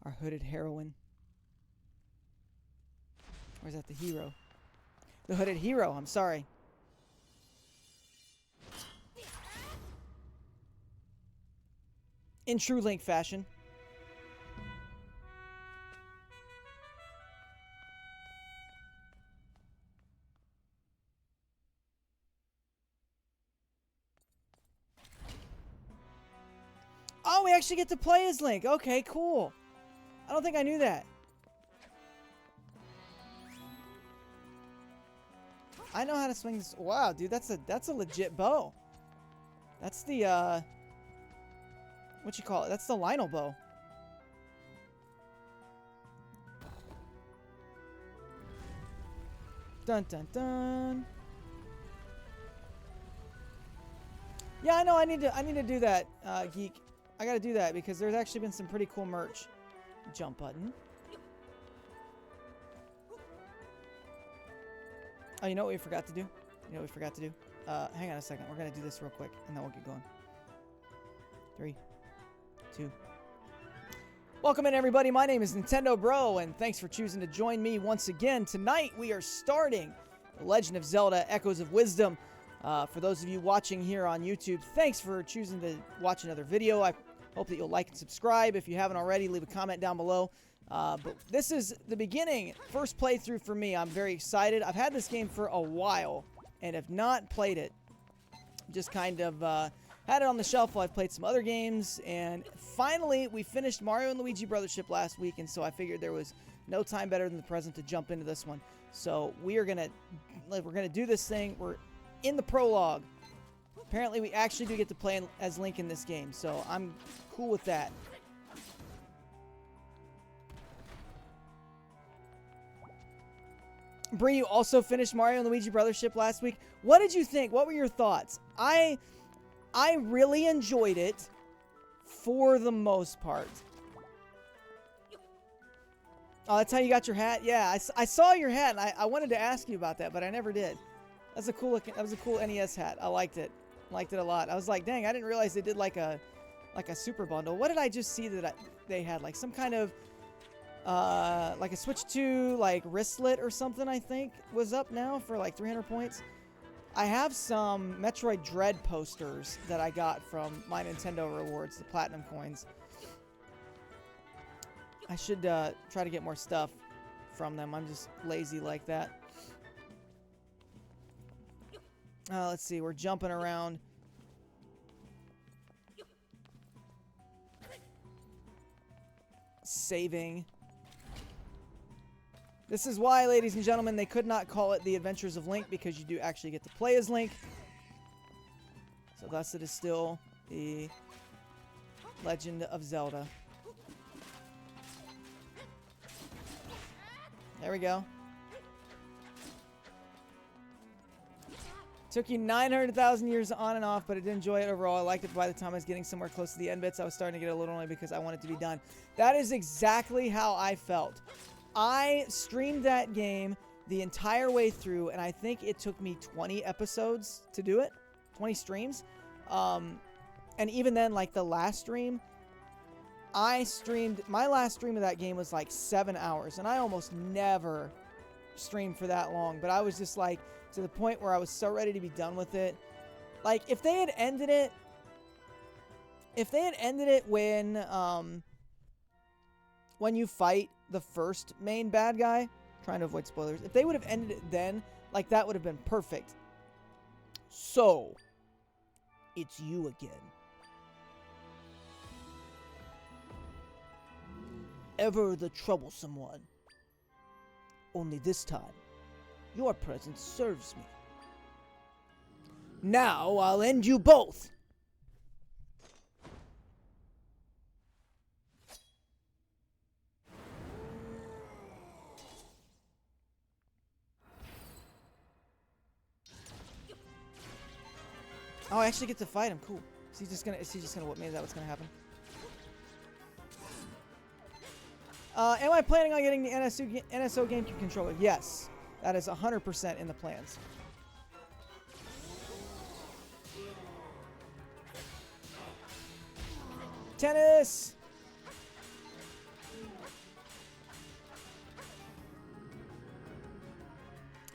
Our hooded heroine. Or is that the hero? The hooded hero, I'm sorry. In true Link fashion. Oh, we actually get to play as Link. Okay, cool. I don't think I knew that. I know how to swing this. Wow, dude, that's a legit bow. That's the what you call it? That's the Lionel bow. Dun dun dun. Yeah, I know. I need to do that, Geek. I gotta do that because there's actually been some pretty cool merch. Jump button. Oh, you know what we forgot to do? Hang on a second. We're gonna do this real quick, and then we'll get going. 3, 2. Welcome in, everybody. My name is Nintendo Bro, and thanks for choosing to join me once again. Tonight, we are starting The Legend of Zelda: Echoes of Wisdom. For those of you watching here on YouTube, thanks for choosing to watch another video. I hope that you'll like and subscribe. If you haven't already, leave a comment down below. But this is the beginning, first playthrough for me. I'm very excited. I've had this game for a while and have not played it. Just kind of had it on the shelf while I've played some other games. And finally, we finished Mario and Luigi Brothership last week, and so I figured there was no time better than the present to jump into this one. So we're gonna do this thing. We're in the prologue. Apparently, we actually do get to play as Link in this game, so I'm cool with that. Bree, you also finished Mario and Luigi Brothership last week. What did you think? What were your thoughts? I really enjoyed it for the most part. Oh, that's how you got your hat? Yeah, I saw your hat, and I wanted to ask you about that, but I never did. That was a cool NES hat. I liked it. Liked it a lot. I was like, dang, I didn't realize they did like a super bundle. What did I just see that they had? Like some kind of like a Switch 2 like wristlet or something, I think was up now for like 300 points. I have some Metroid Dread posters that I got from my Nintendo rewards, the platinum coins. I should try to get more stuff from them. I'm just lazy like that. Let's see, we're jumping around. Saving. This is why, ladies and gentlemen, they could not call it The Adventures of Link, because you do actually get to play as Link. So thus it is still The Legend of Zelda. There we go. Took you 900,000 years on and off, but I did enjoy it overall. I liked it. By the time I was getting somewhere close to the end bits, I was starting to get a little annoyed because I wanted to be done. That is exactly how I felt. I streamed that game the entire way through, and I think it took me 20 episodes to do it. 20 streams. And even then, like the last stream, my last stream of that game was like 7 hours, and I almost never streamed for that long, but I was just like, to the point where I was so ready to be done with it. Like, if they had ended it when you fight the first main bad guy, trying to avoid spoilers, if they would have ended it then, like, that would have been perfect. So, it's you again. Ever the troublesome one. Only this time, your presence serves me. Now I'll end you both. Oh, I actually get to fight him. Cool. Is he just gonna whip me? Is that what's gonna happen? Am I planning on getting the NSO GameCube controller? Yes. That is 100% in the plans. Tennis!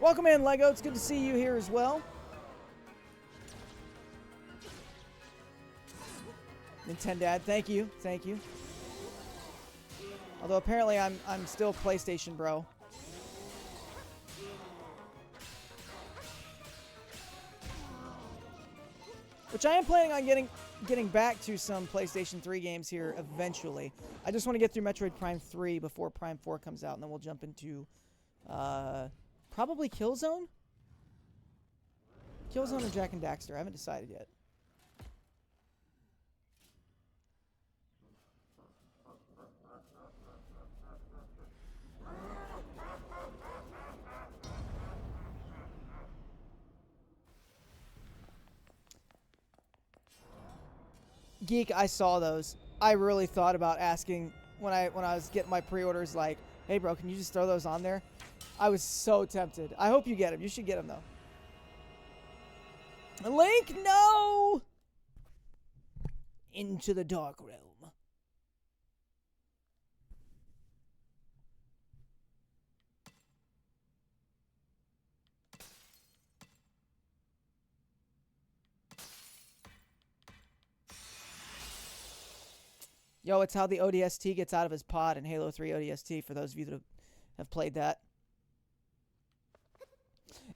Welcome in, Lego. It's good to see you here as well. Nintendad, thank you. Thank you. Although apparently I'm still PlayStation bro. Which I am planning on getting back to some PlayStation 3 games here eventually. I just want to get through Metroid Prime 3 before Prime 4 comes out, and then we'll jump into probably Killzone? Killzone or Jak and Daxter. I haven't decided yet. Geek, I saw those. I really thought about asking when I was getting my pre-orders, like, hey bro, can you just throw those on there? I was so tempted. I hope you get them. You should get them though. Link, no! Into the Dark Realm. Yo, it's how the ODST gets out of his pod in Halo 3 ODST, for those of you that have played that.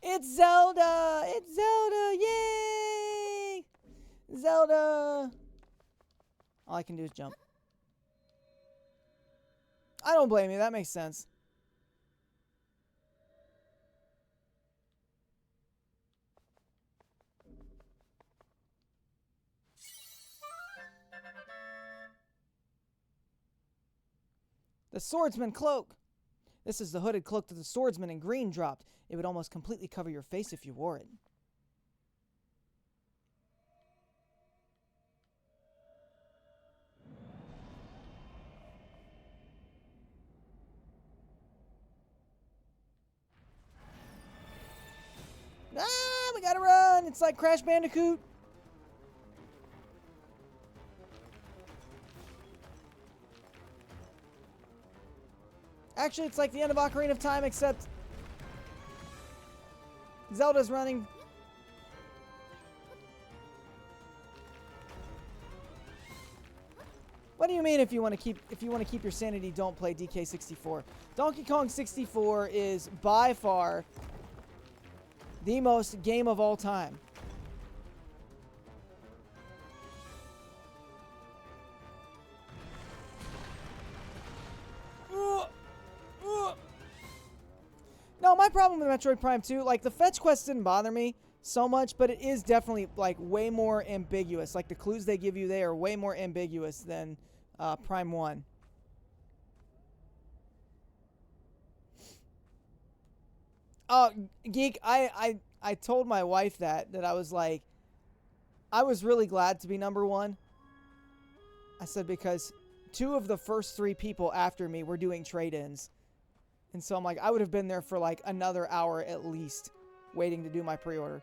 It's Zelda! It's Zelda! Yay! Zelda! All I can do is jump. I don't blame you. That makes sense. The Swordsman Cloak. This is the hooded cloak that the Swordsman in green dropped. It would almost completely cover your face if you wore it. Ah, we gotta run! It's like Crash Bandicoot. Actually, it's like the end of Ocarina of Time, except Zelda's running. What do you mean if you want to keep your sanity, don't play DK64? Donkey Kong 64 is by far the most game of all time. No, my problem with Metroid Prime 2, like, the fetch quests didn't bother me so much, but it is definitely, like, way more ambiguous. Like, the clues they give you there are way more ambiguous than Prime 1. Oh, Geek, I told my wife that I was like, I was really glad to be number 1. I said because 2 of the first 3 people after me were doing trade-ins. And so I'm like, I would have been there for like another hour at least, waiting to do my pre-order.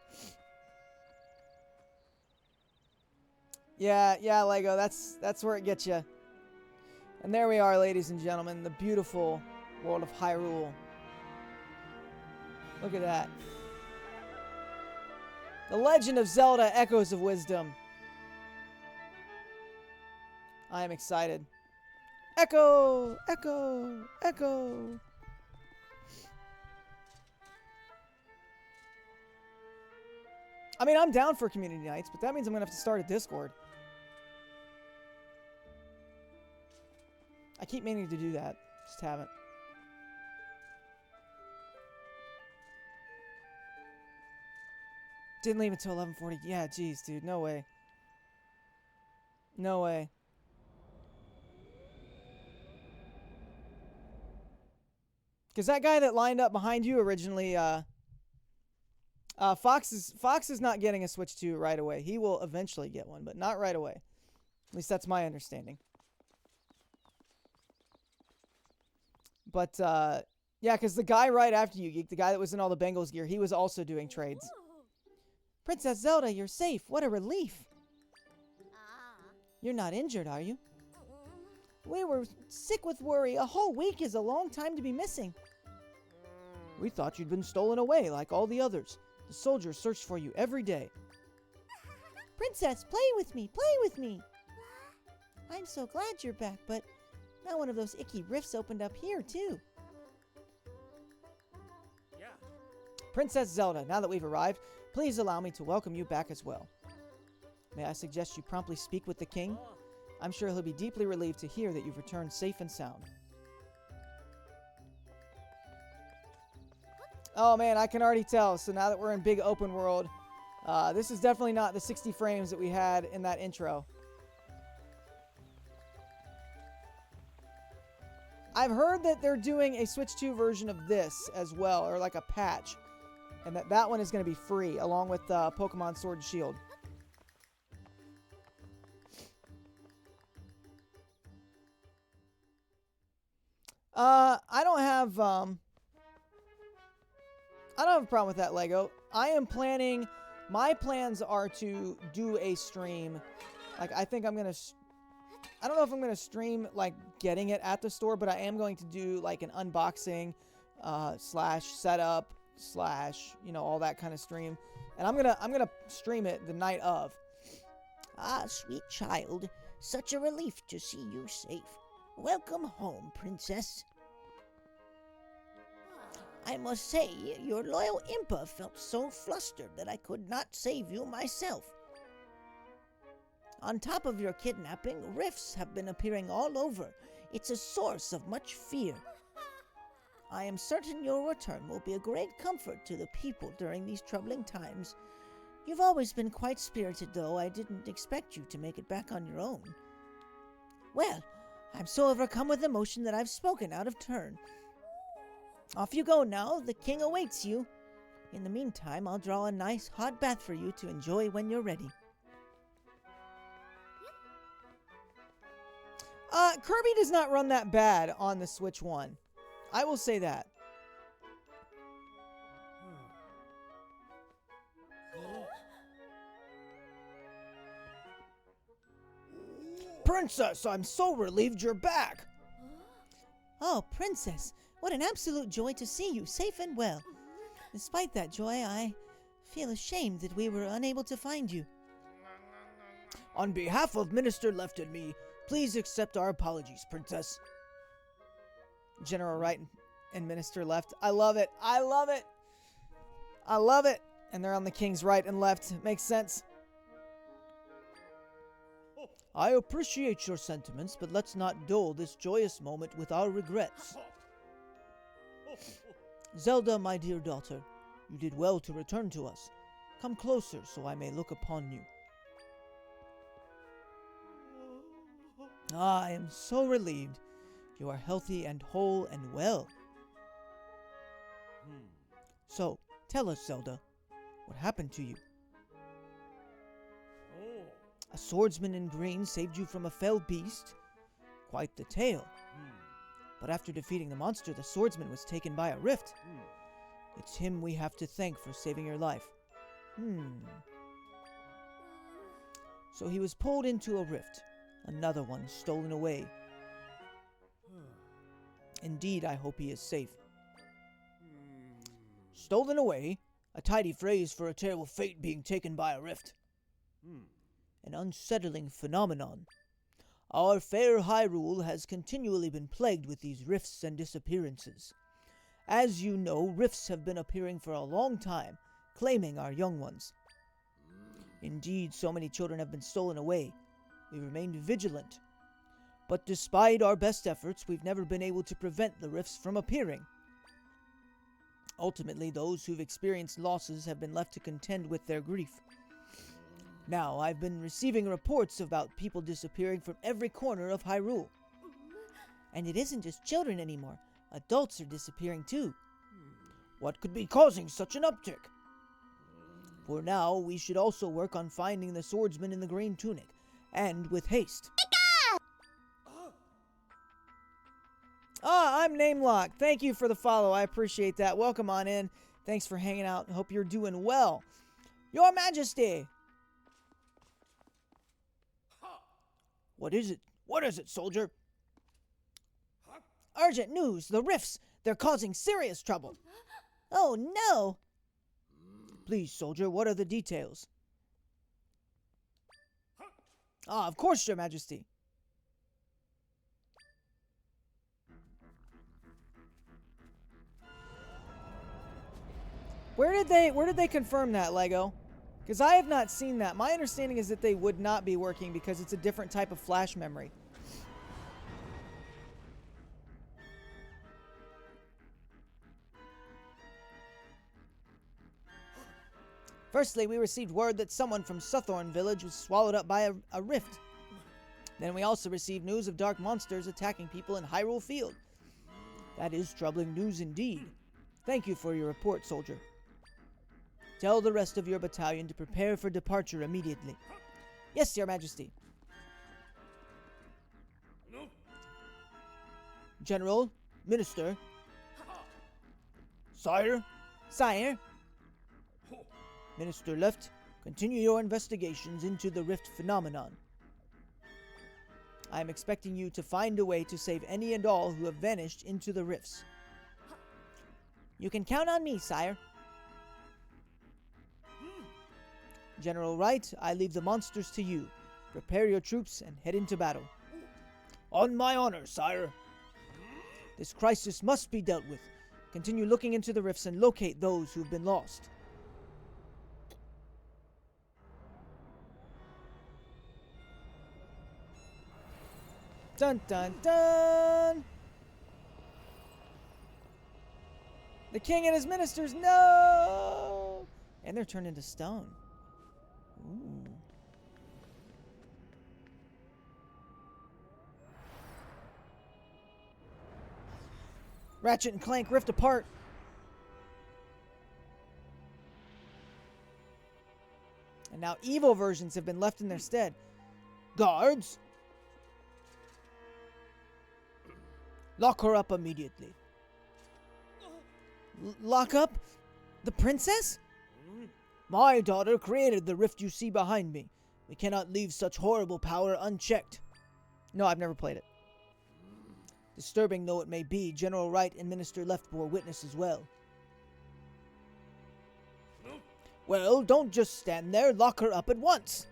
Yeah, Lego, that's where it gets you. And there we are, ladies and gentlemen, the beautiful world of Hyrule. Look at that. The Legend of Zelda: Echoes of Wisdom. I am excited. Echo! Echo! Echo! I mean, I'm down for community nights, but that means I'm going to have to start a Discord. I keep meaning to do that. Just haven't. Didn't leave until 11:40. Yeah, geez, dude. No way. No way. Because that guy that lined up behind you originally, Fox is not getting a Switch 2 right away. He will eventually get one, but not right away. At least that's my understanding. But, yeah, because the guy right after you, Geek, the guy that was in all the Bengals gear, he was also doing trades. Princess Zelda, you're safe. What a relief. You're not injured, are you? We were sick with worry. A whole week is a long time to be missing. We thought you'd been stolen away like all the others. The soldiers searched for you every day. Princess, play with me, play with me. I'm so glad you're back, but now one of those icky rifts opened up here, too. Yeah. Princess Zelda, now that we've arrived, please allow me to welcome you back as well. May I suggest you promptly speak with the king? I'm sure he'll be deeply relieved to hear that you've returned safe and sound. Oh man, I can already tell. So now that we're in big open world, this is definitely not the 60 frames that we had in that intro. I've heard that they're doing a Switch 2 version of this as well, or like a patch. And that one is going to be free, along with Pokemon Sword and Shield. I don't have a problem with that, Lego. I am planning, my plans are to do a stream. Like, I think I'm going to, I don't know if I'm going to stream, like, getting it at the store, but I am going to do, like, an unboxing, slash setup, slash, you know, all that kind of stream. And I'm gonna stream it the night of. Ah, sweet child. Such a relief to see you safe. Welcome home, Princess. I must say, your loyal Impa felt so flustered that I could not save you myself. On top of your kidnapping, rifts have been appearing all over. It's a source of much fear. I am certain your return will be a great comfort to the people during these troubling times. You've always been quite spirited, though. I didn't expect you to make it back on your own. Well, I'm so overcome with emotion that I've spoken out of turn. Off you go now. The king awaits you. In the meantime, I'll draw a nice hot bath for you to enjoy when you're ready. Kirby does not run that bad on the Switch 1. I will say that. Princess, I'm so relieved you're back. Oh, Princess, what an absolute joy to see you safe and well. Despite that joy, I feel ashamed that we were unable to find you. On behalf of Minister Left and me, please accept our apologies, Princess. General Right and Minister Left. I love it. I love it. I love it. And they're on the king's right and left. Makes sense. I appreciate your sentiments, but let's not dull this joyous moment with our regrets. Zelda, my dear daughter, you did well to return to us. Come closer so I may look upon you. Ah, I am so relieved. You are healthy and whole and well. So, tell us, Zelda, what happened to you? A swordsman in green saved you from a fell beast? Quite the tale. But after defeating the monster, the swordsman was taken by a rift. It's him we have to thank for saving your life. So he was pulled into a rift. Another one stolen away. Indeed, I hope he is safe. Stolen away? A tidy phrase for a terrible fate being taken by a rift. An unsettling phenomenon. Our fair Hyrule has continually been plagued with these rifts and disappearances. As you know, rifts have been appearing for a long time, claiming our young ones. Indeed, so many children have been stolen away. We remained vigilant. But despite our best efforts, we've never been able to prevent the rifts from appearing. Ultimately, those who've experienced losses have been left to contend with their grief. Now, I've been receiving reports about people disappearing from every corner of Hyrule. And it isn't just children anymore. Adults are disappearing too. What could be causing such an uptick? For now, we should also work on finding the swordsman in the green tunic, and with haste. Ah, I'm Namelock. Thank you for the follow. I appreciate that. Welcome on in. Thanks for hanging out. Hope you're doing well. Your Majesty! What is it? What is it, soldier? Urgent news! The rifts! They're causing serious trouble. Oh no! Please, soldier, what are the details? Ah, of course, Your Majesty. Where did they confirm that, Lego? Because I have not seen that. My understanding is that they would not be working because it's a different type of flash memory. Firstly, we received word that someone from Suthorn village was swallowed up by a rift. Then we also received news of dark monsters attacking people in Hyrule Field. That is troubling news indeed. Thank you for your report, soldier. Tell the rest of your battalion to prepare for departure immediately. Yes, Your Majesty. General, Minister. Sire. Sire. Minister left. Continue your investigations into the rift phenomenon. I am expecting you to find a way to save any and all who have vanished into the rifts. You can count on me, sire. General Wright, I leave the monsters to you. Prepare your troops and head into battle. On my honor, sire. This crisis must be dealt with. Continue looking into the rifts and locate those who have been lost. Dun dun dun! The king and his ministers, no! And they're turned into stone. Ooh. Ratchet and Clank rift apart. And now evil versions have been left in their stead. Guards! Lock her up immediately. Lock up? The princess? My daughter created the rift you see behind me. We cannot leave such horrible power unchecked. No, I've never played it. Disturbing though it may be, General Wright and Minister Left bore witness as well. Well, don't just stand there. Lock her up at once.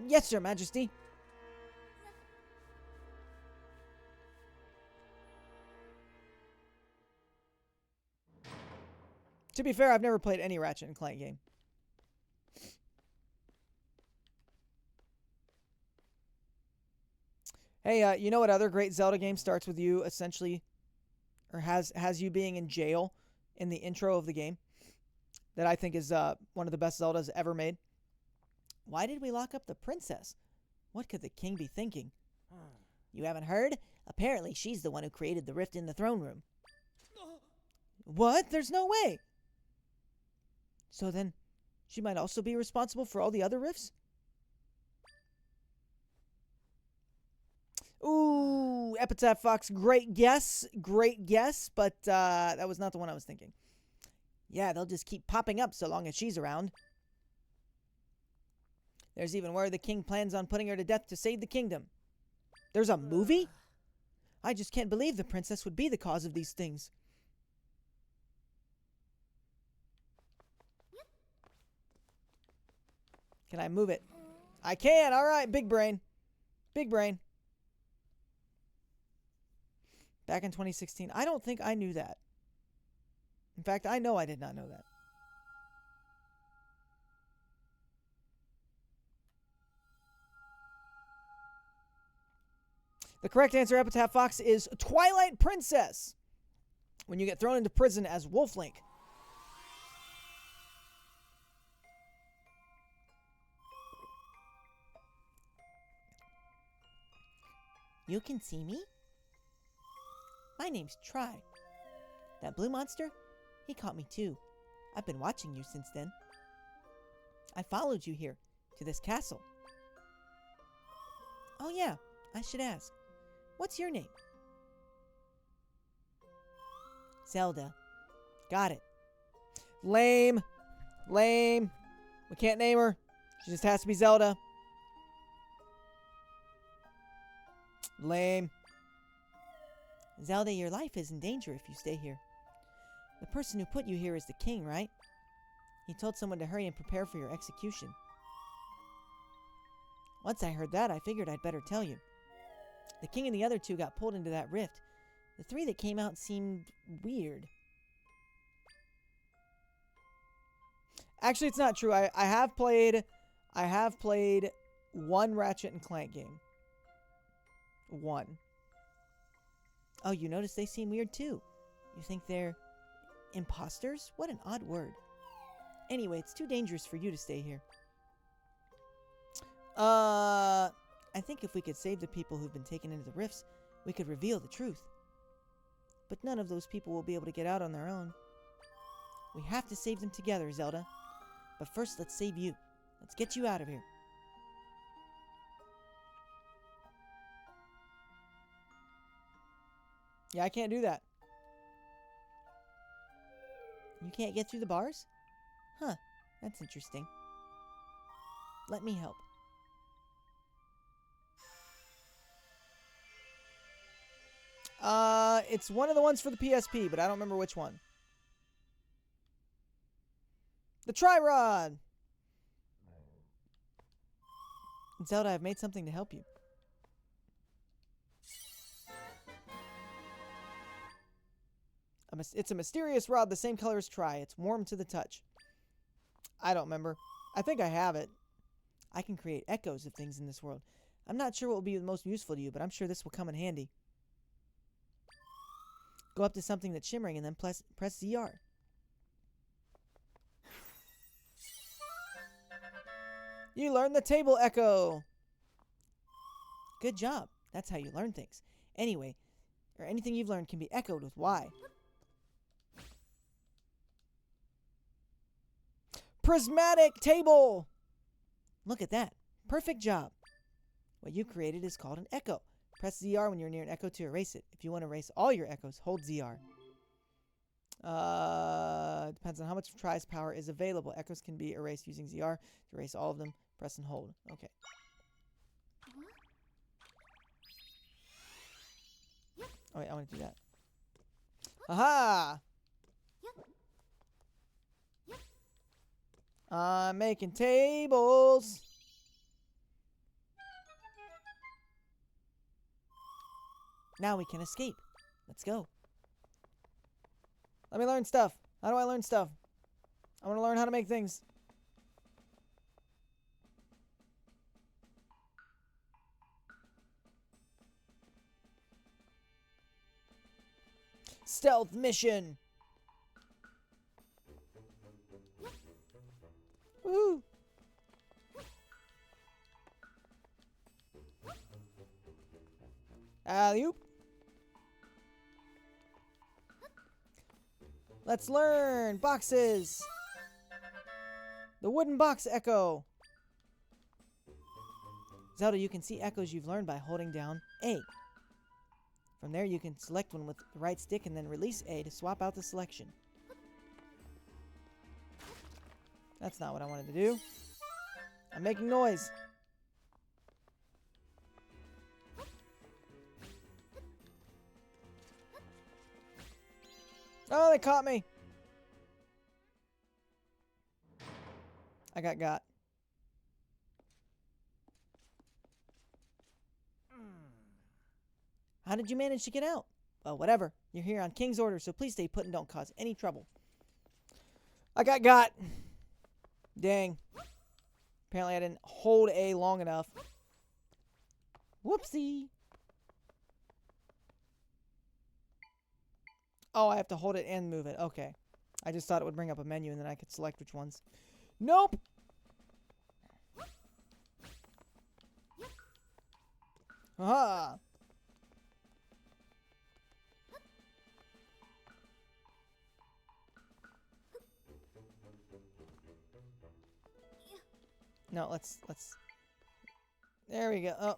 Yes, Your Majesty. To be fair, I've never played any Ratchet and Clank game. Hey, you know what other great Zelda game starts with you essentially, or has you being in jail in the intro of the game? That I think is one of the best Zeldas ever made. Why did we lock up the princess? What could the king be thinking? You haven't heard? Apparently she's the one who created the rift in the throne room. What? There's no way. So then, she might also be responsible for all the other rifts? Ooh, Epitaph Fox, great guess, but that was not the one I was thinking. Yeah, they'll just keep popping up so long as she's around. There's even where the king plans on putting her to death to save the kingdom. There's a movie? I just can't believe the princess would be the cause of these things. Can I move it? I can. All right, big brain. Big brain. Back in 2016. I don't think I knew that. In fact, I know I did not know that. The correct answer, Epitaph Fox, is Twilight Princess. When you get thrown into prison as Wolf Link. You can see me? My name's Try. That blue monster? He caught me too. I've been watching you since then. I followed you here, to this castle. Oh yeah, I should ask. What's your name? Zelda. Got it. Lame. Lame. We can't name her. She just has to be Zelda. Lame. Zelda, your life is in danger if you stay here. The person who put you here is the king, right? He told someone to hurry and prepare for your execution. Once I heard that, I figured I'd better tell you. The king and the other two got pulled into that rift. The three that came out seemed weird. Actually, it's not true. I have played one Ratchet and Clank game. One. Oh, you notice they seem weird too. You think they're imposters? What an odd word. Anyway, it's too dangerous for you to stay here. I think if we could save the people who've been taken into the rifts, we could reveal the truth. But none of those people will be able to get out on their own. We have to save them together, Zelda. But first, let's save you. Let's get you out of here. Yeah, I can't do that. You can't get through the bars? Huh, that's interesting. Let me help. It's one of the ones for the PSP, but I don't remember which one. The Tri-Rod! Zelda, I've made something to help you. It's a mysterious rod the same color as Tri. It's warm to the touch. I don't remember. I think I have it. I can create echoes of things in this world. I'm not sure what will be the most useful to you, but I'm sure this will come in handy. Go up to something that's shimmering and then press ZR. You learned the table echo. Good job. That's how you learn things. Anyway, or anything you've learned can be echoed with Y. Prismatic table. Look at that. Perfect job. What you created is called an echo. Press ZR when you're near an echo to erase it. If you want to erase all your echoes, hold ZR. Depends on how much Tri's power is available. Echoes can be erased using ZR. To erase all of them, press and hold. Okay. Oh wait, I want to do that. Aha! I'm making tables. Now we can escape. Let's go. Let me learn stuff. How do I learn stuff? I want to learn how to make things. Stealth mission. Woo! Alley-oop. Let's learn boxes. The wooden box echo. Zelda, you can see echoes you've learned by holding down A. From there, you can select one with the right stick and then release A to swap out the selection. That's not what I wanted to do. I'm making noise. Oh, they caught me. I got. How did you manage to get out? Well, whatever. You're here on King's order, so please stay put and don't cause any trouble. I got. Dang. Apparently I didn't hold A long enough. Whoopsie. Oh, I have to hold it and move it. Okay. I just thought it would bring up a menu and then I could select which ones. Nope. Aha. No, let's. There we go. Oh.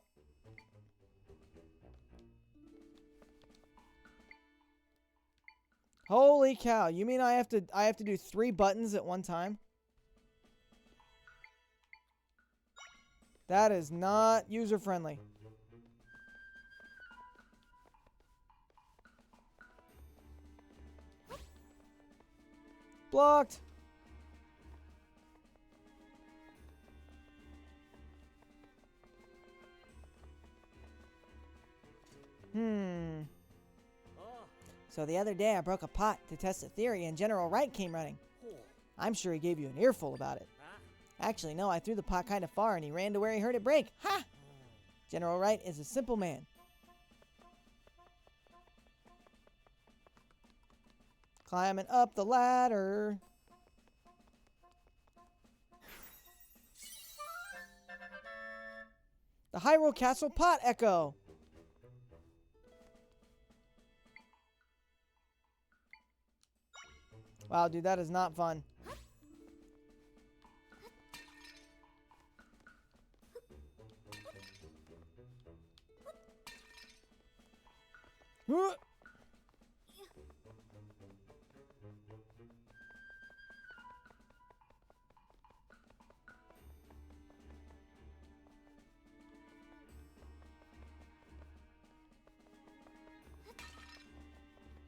Holy cow! You mean I have to do 3 buttons at one time? That is not user friendly. Blocked. So the other day I broke a pot to test a theory and General Wright came running. I'm sure he gave you an earful about it. Actually, no, I threw the pot kind of far and he ran to where he heard it break. Ha! General Wright is a simple man. Climbing up the ladder. The Hyrule Castle Pot Echo. Wow, dude, that is not fun.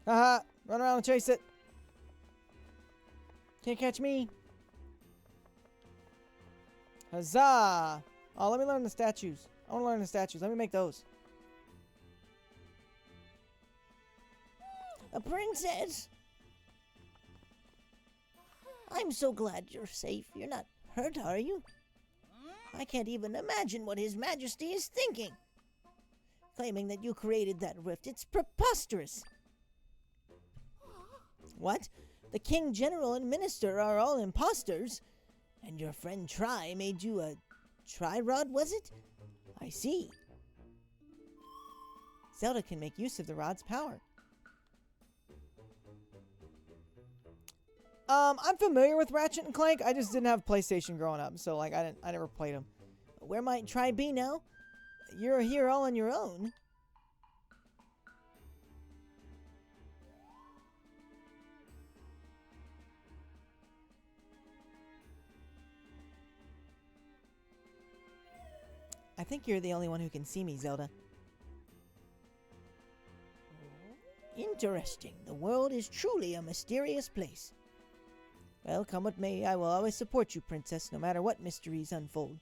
Haha, run around and chase it. Can't catch me. Huzzah! Oh, let me learn the statues. I want to learn the statues. Let me make those. A princess? I'm so glad you're safe. You're not hurt, are you? I can't even imagine what His Majesty is thinking. Claiming that you created that rift. It's preposterous. What? The King, General, and Minister are all imposters? And your friend Tri made you a tri-rod, was it? I see. Zelda can make use of the rod's power. I'm familiar with Ratchet and Clank. I just didn't have PlayStation growing up, so like I never played them. Where might Tri be now? You're here all on your own. I think you're the only one who can see me, Zelda. Interesting. The world is truly a mysterious place. Well, come what may, I will always support you, Princess, no matter what mysteries unfold.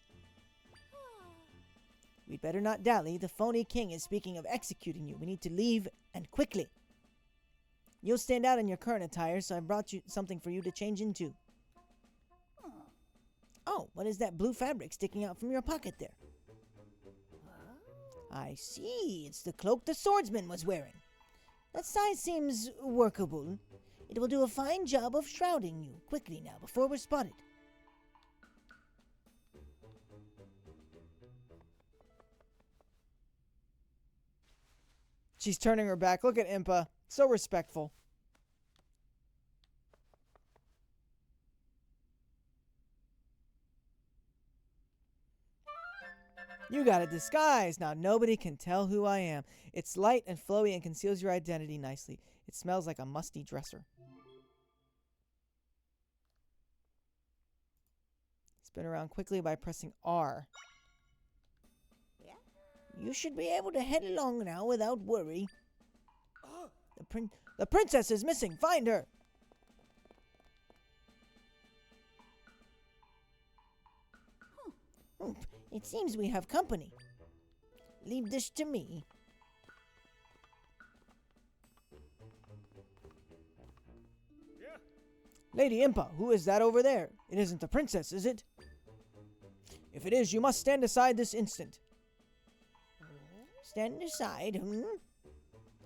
We'd better not dally. The phony king is speaking of executing you. We need to leave, and quickly. You'll stand out in your current attire, so I brought you something for you to change into. Oh, what is that blue fabric sticking out from your pocket there? I see. It's the cloak the swordsman was wearing. That size seems workable. It will do a fine job of shrouding you. Quickly now, before we're spotted. She's turning her back. Look at Impa. So respectful. You got a disguise. Now nobody can tell who I am. It's light and flowy and conceals your identity nicely. It smells like a musty dresser. Spin around quickly by pressing R. You should be able to head along now without worry. The princess is missing. Find her. It seems we have company. Leave this to me. Lady Impa, who is that over there? It isn't the princess, is it? If it is, you must stand aside this instant. Stand aside,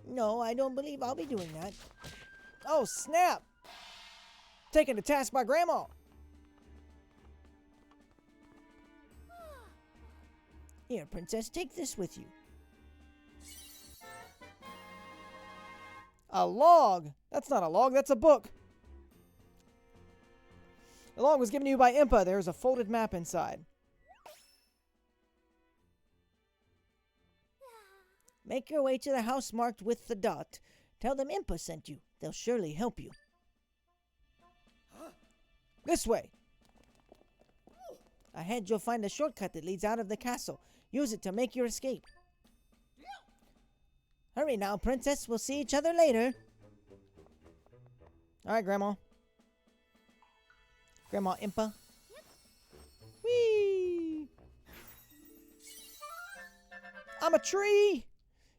No, I don't believe I'll be doing that. Oh, snap! Taken to task by Grandma. Here, Princess, take this with you. A log! That's not a log, that's a book. The log was given to you by Impa. There's a folded map inside. Make your way to the house marked with the dot. Tell them Impa sent you. They'll surely help you. This way. Ahead, you'll find a shortcut that leads out of the castle. Use it to make your escape. Hurry now, Princess. We'll see each other later. All right, Grandma. Grandma Impa. Whee! I'm a tree!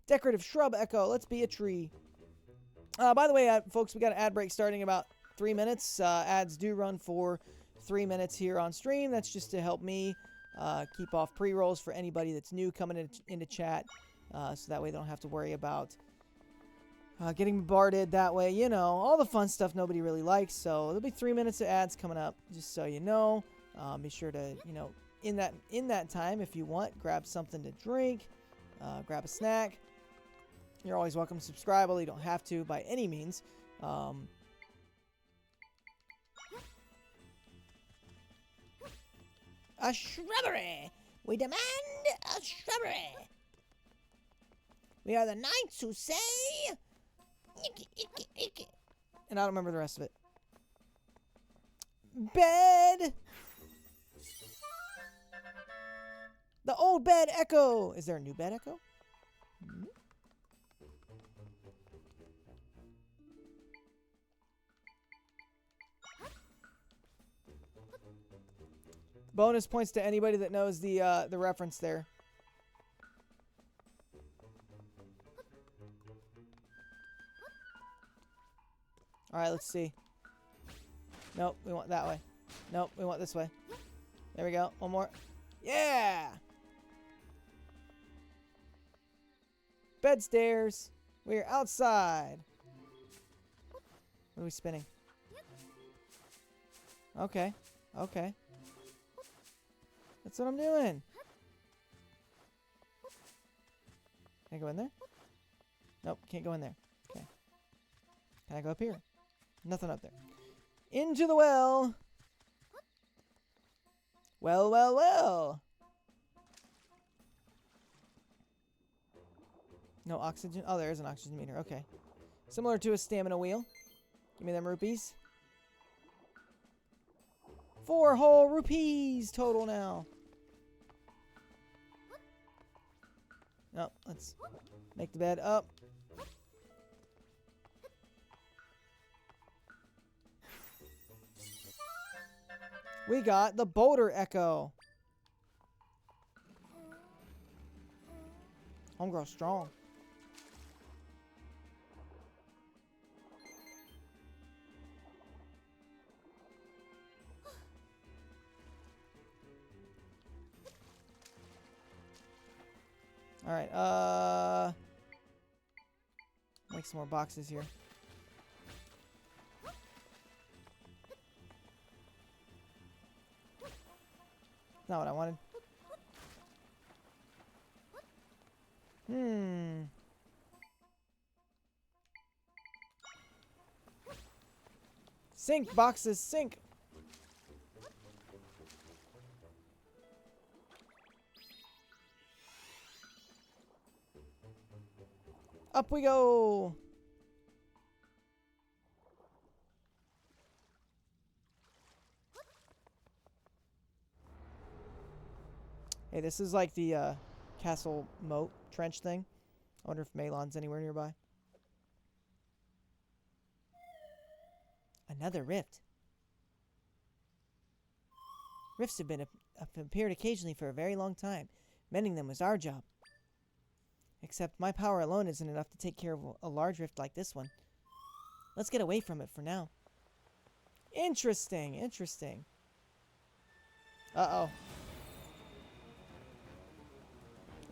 Decorative shrub echo. Let's be a tree. By the way, folks, we got an ad break starting in about 3 minutes. Ads do run for 3 minutes here on stream. That's just to help me keep off pre-rolls for anybody that's new coming into chat. So that way they don't have to worry about getting bombarded that way. You know, all the fun stuff nobody really likes. So there'll be 3 minutes of ads coming up, just so you know. Be sure to, you know, in that time, if you want, grab something to drink, grab a snack. You're always welcome to subscribe, although you don't have to by any means. A shrubbery! We demand a shrubbery! We are the knights who say... Icky, icky, icky. And I don't remember the rest of it. Bed! The old bed echo! Is there a new bed echo? Hmm? Bonus points to anybody that knows the reference there. All right, let's see. Nope, we want that way. Nope, we want this way. There we go. One more. Yeah! Bed stairs. We're outside. What are we spinning? Okay. Okay. That's what I'm doing. Can I go in there? Nope, can't go in there. Okay. Can I go up here? Nothing up there. Into the well. Well, well, well. No oxygen. Oh, there is an oxygen meter. Okay. Similar to a stamina wheel. Give me them rupees. 4 whole rupees total now. No, let's make the bed up. We got the boulder echo. Homegirl strong. All right, make some more boxes here. Not what I wanted. Sink boxes, sink. Up we go. Hey, this is like the castle moat trench thing. I wonder if Malon's anywhere nearby. Another rift. Rifts have appeared occasionally for a very long time. Mending them was our job. Except my power alone isn't enough to take care of a large rift like this one. Let's get away from it for now. Interesting, interesting. Uh-oh.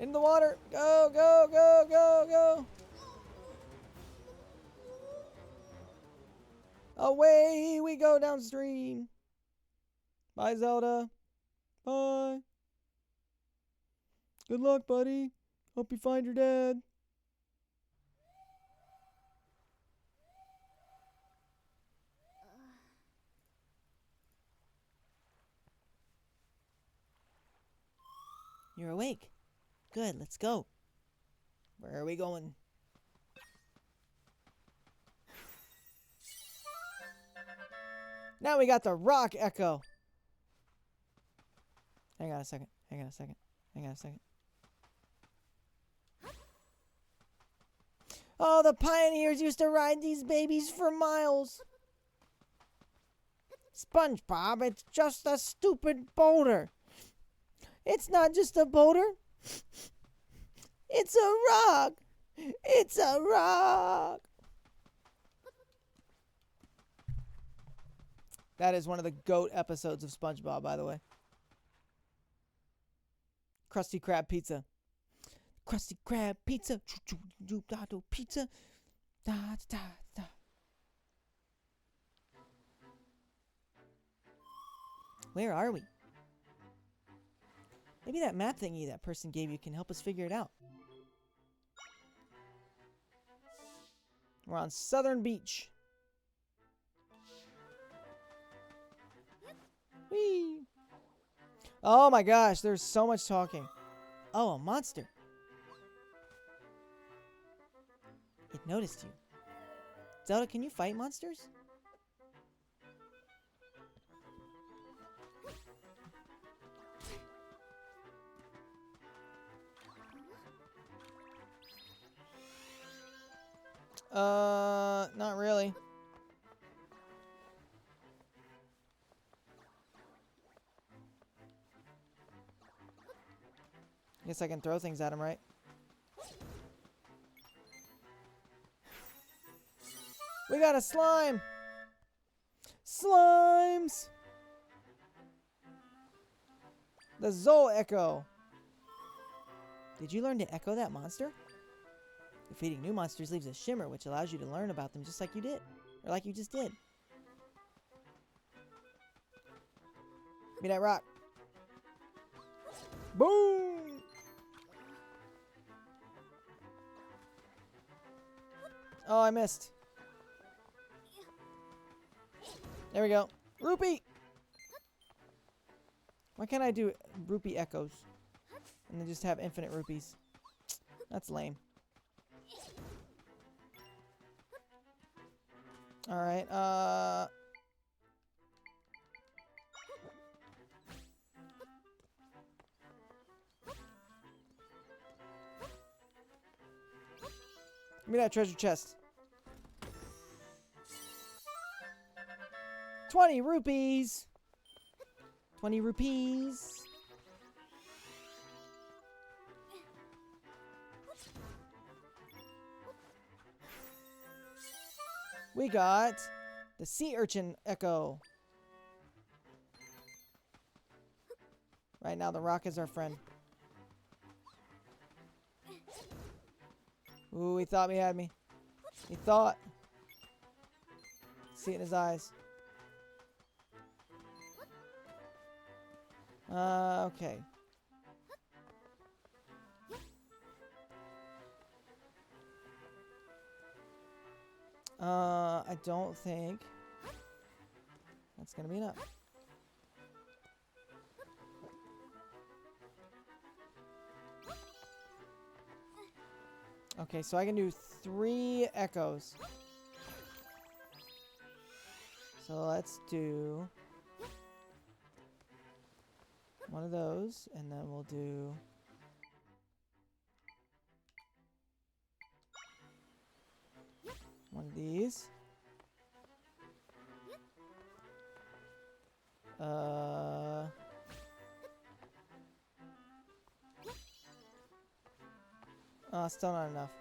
In the water! Go, go, go, go, go! Away we go downstream. Bye, Zelda. Bye. Good luck, buddy. Hope you find your dad. You're awake. Good, let's go. Where are we going? Now we got the rock echo. Hang on a second. Hang on a second. Hang on a second. Oh, the pioneers used to ride these babies for miles. SpongeBob, it's just a stupid boulder. It's not just a boulder. It's a rock. It's a rock. That is one of the GOAT episodes of SpongeBob, by the way. Krusty Krab pizza. Krusty Krab pizza. Pizza. Da, da, da. Where are we? Maybe that map thingy that person gave you can help us figure it out. We're on Southern Beach. Whee! Oh my gosh, there's so much talking. Oh, a monster. It noticed you. Zelda, can you fight monsters? Not really. Guess I can throw things at him, right? We got a slime! Slimes! The Zol Echo. Did you learn to echo that monster? Defeating new monsters leaves a shimmer, which allows you to learn about them just like you did. Or like you just did. Give me that rock. Boom! Oh, I missed. There we go. Rupee! Why can't I do rupee echoes? And then just have infinite rupees. That's lame. Alright, give me that treasure chest. 20 rupees! 20 rupees! We got the sea urchin echo. Right now, the rock is our friend. Ooh, he thought he had me. He thought. See it in his eyes. Okay. I don't think that's gonna be enough. Okay, so I can do 3 echoes. So let's do one of those, and then we'll do one of these. Still not enough.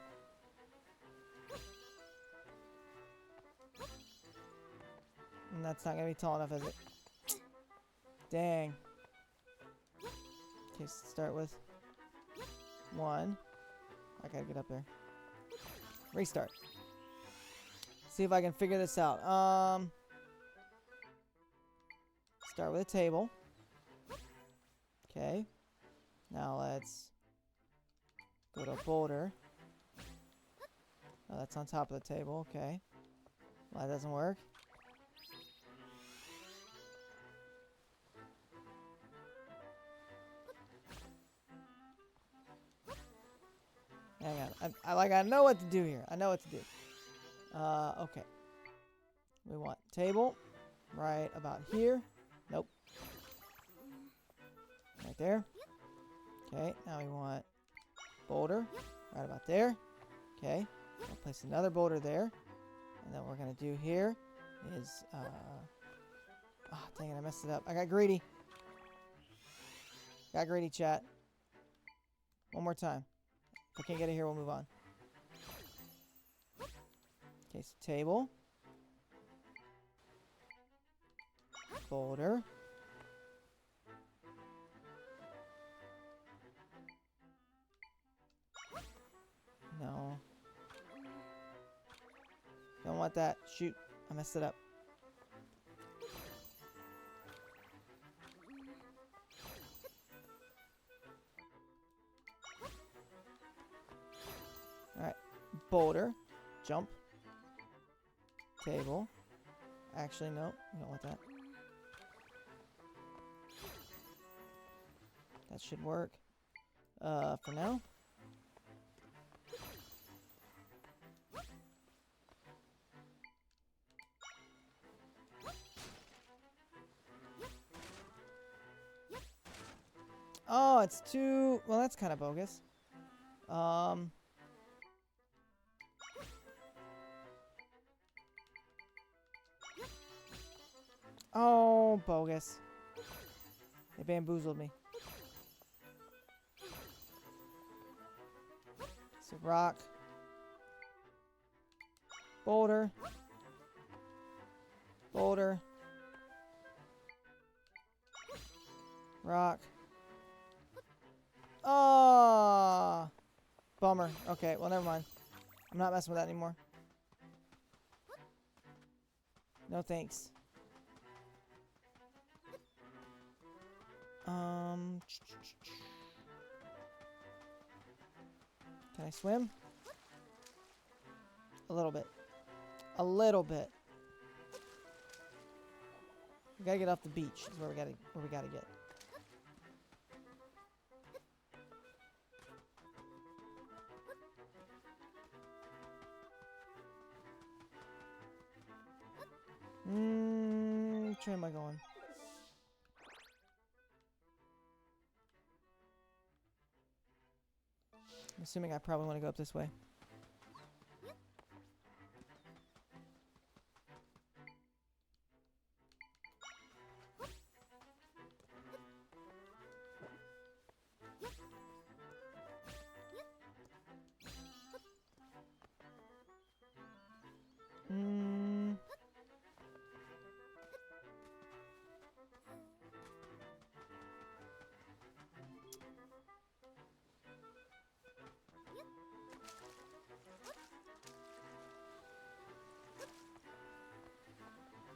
And that's not gonna be tall enough, is it? Dang. Okay, start with 1. I gotta get up there. Restart. See if I can figure this out. Start with a table. Okay. Now let's go to a boulder. Oh, that's on top of the table. Okay. Well, that doesn't work. Hang on. I know what to do here. I know what to do. Okay. We want table right about here. Nope. Right there. Okay, now we want boulder right about there. Okay, we'll place another boulder there. And then what we're going to do here is Ah, dang it, I messed it up. I got greedy. Got greedy, chat. One more time. If I can't get it here, we'll move on. Okay, so table. Boulder. No. Don't want that. Shoot. I messed it up. Alright. Boulder. Jump. Table. Actually, no. We don't want that. That should work. For now. Oh, it's too... Well, that's kind of bogus. Oh, bogus. They bamboozled me. So, rock. Boulder. Boulder. Rock. Oh, bummer. Okay, well, never mind. I'm not messing with that anymore. No thanks. Can I swim? A little bit. A little bit. We gotta get off the beach. Is where we gotta get. Which way am I going? I'm assuming I probably want to go up this way.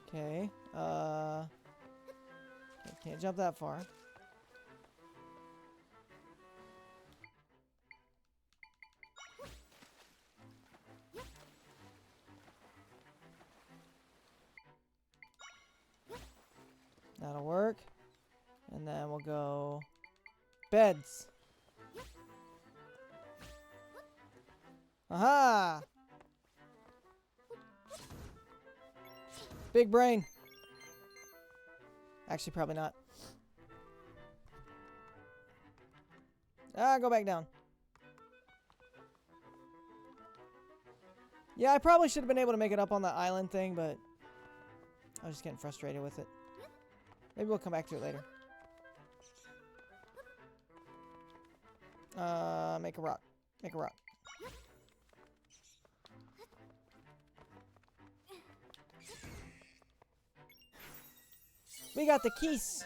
Okay. Can't jump that far. That'll work. And then we'll go beds. Aha! Big brain. Actually, probably not. Go back down. Yeah, I probably should have been able to make it up on the island thing, but I was just getting frustrated with it. Maybe we'll come back to it later. Make a rock. Make a rock. We got the keys.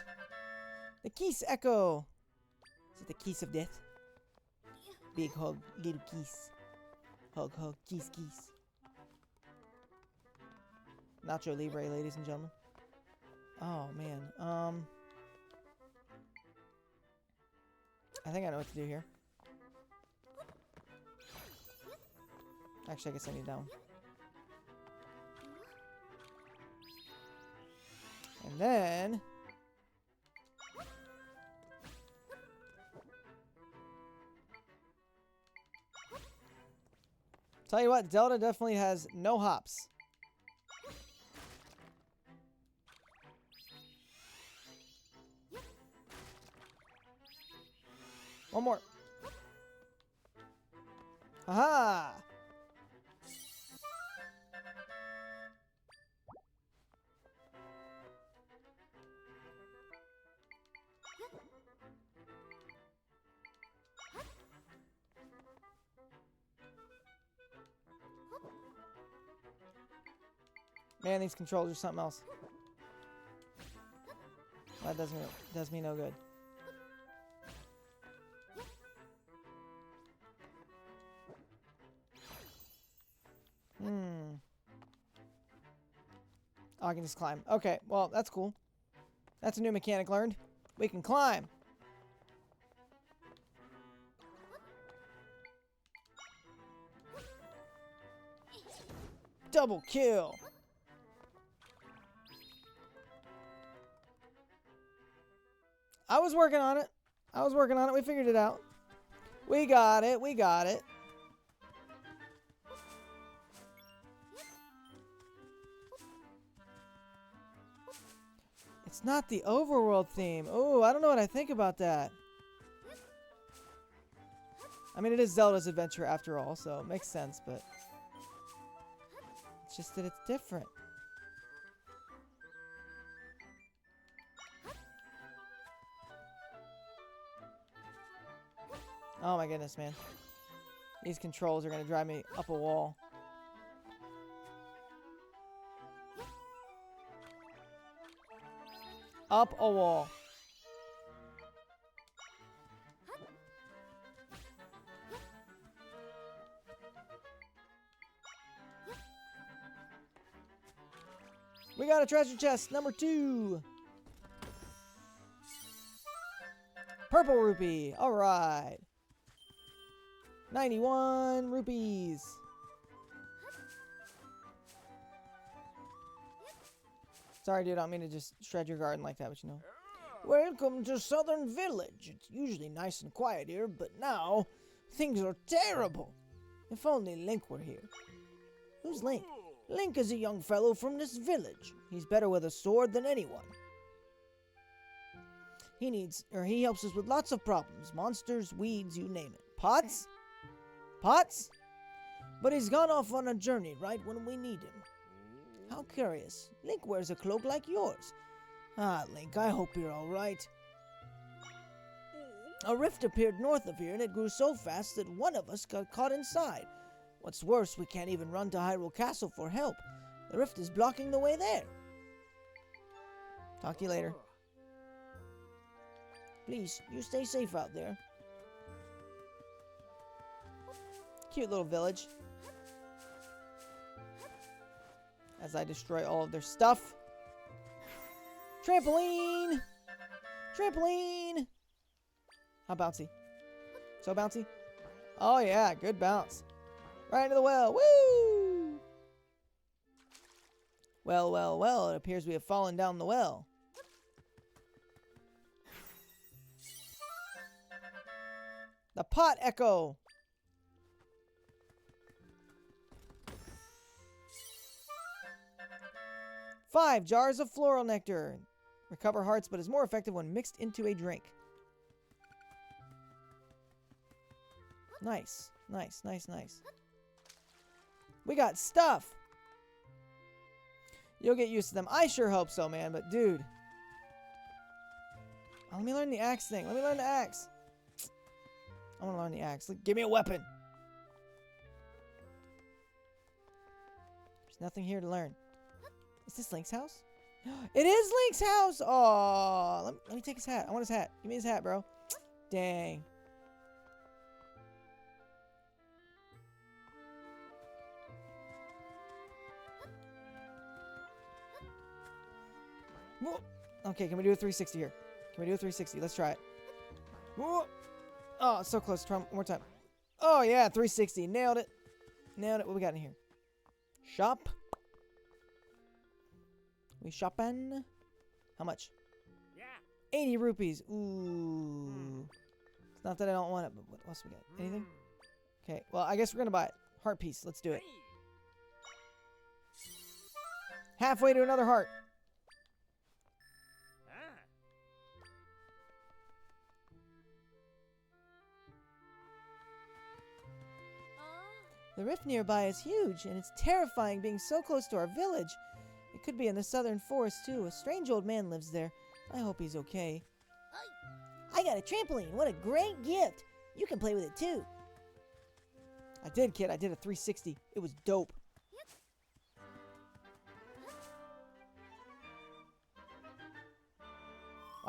The keys echo. Is it the keys of death? Big hug, little keys. Hug, hug, keys, keys. Nacho Libre, ladies and gentlemen. Oh, man. I think I know what to do here. Actually, I guess I need down. And then... Tell you what, Zelda definitely has no hops. One more. Aha! Man, these controls are something else. That does me no good. Oh, I can just climb. Okay, well, that's cool. That's a new mechanic learned. We can climb. Double kill. I was working on it. We figured it out. We got it. It's not the overworld theme. Oh, I don't know what I think about that. I mean, it is Zelda's adventure after all, so it makes sense, but it's just that it's different. Oh my goodness, man. These controls are going to drive me up a wall. Up a wall. We got a treasure chest, number 2. Purple rupee. All right. 91 rupees. Sorry, dude. I don't mean to just shred your garden like that, but you know. Welcome to Southern Village. It's usually nice and quiet here, but now things are terrible. If only Link were here. Who's Link? Link is a young fellow from this village. He's better with a sword than anyone. He helps us with lots of problems. Monsters, weeds, you name it. Pots? Pots? But he's gone off on a journey right when we need him. How curious. Link wears a cloak like yours. Ah, Link, I hope you're all right. A rift appeared north of here, and it grew so fast that one of us got caught inside. What's worse, we can't even run to Hyrule Castle for help. The rift is blocking the way there. Talk to you later. Please, you stay safe out there. Cute little village. As I destroy all of their stuff. Trampoline! Trampoline! How bouncy? So bouncy? Oh yeah, good bounce. Right into the well. Woo! Well, well, well. It appears we have fallen down the well. The pot echo. Five jars of floral nectar. Recover hearts, but is more effective when mixed into a drink. Nice. Nice, nice, nice. We got stuff. You'll get used to them. I sure hope so, man. But, dude. Oh, let me learn the axe thing. Let me learn the axe. I want to learn the axe. Look, give me a weapon. There's nothing here to learn. Is this Link's house? It is Link's house! Oh, let me take his hat. I want his hat. Give me his hat, bro. Dang. Okay, can we do a 360 here? Can we do a 360? Let's try it. Oh, so close. Try one more time. Oh, yeah, 360. Nailed it. Nailed it. What we got in here? Shop. We shopping. How much? Yeah. 80 rupees. Ooh. It's not that I don't want it, but what else we got? Anything? Okay, well, I guess we're going to buy it. Heart piece. Let's do it. Halfway to another heart. The rift nearby is huge, and it's terrifying being so close to our village. It could be in the southern forest, too. A strange old man lives there. I hope he's okay. I got a trampoline. What a great gift. You can play with it, too. I did, kid. I did a 360. It was dope.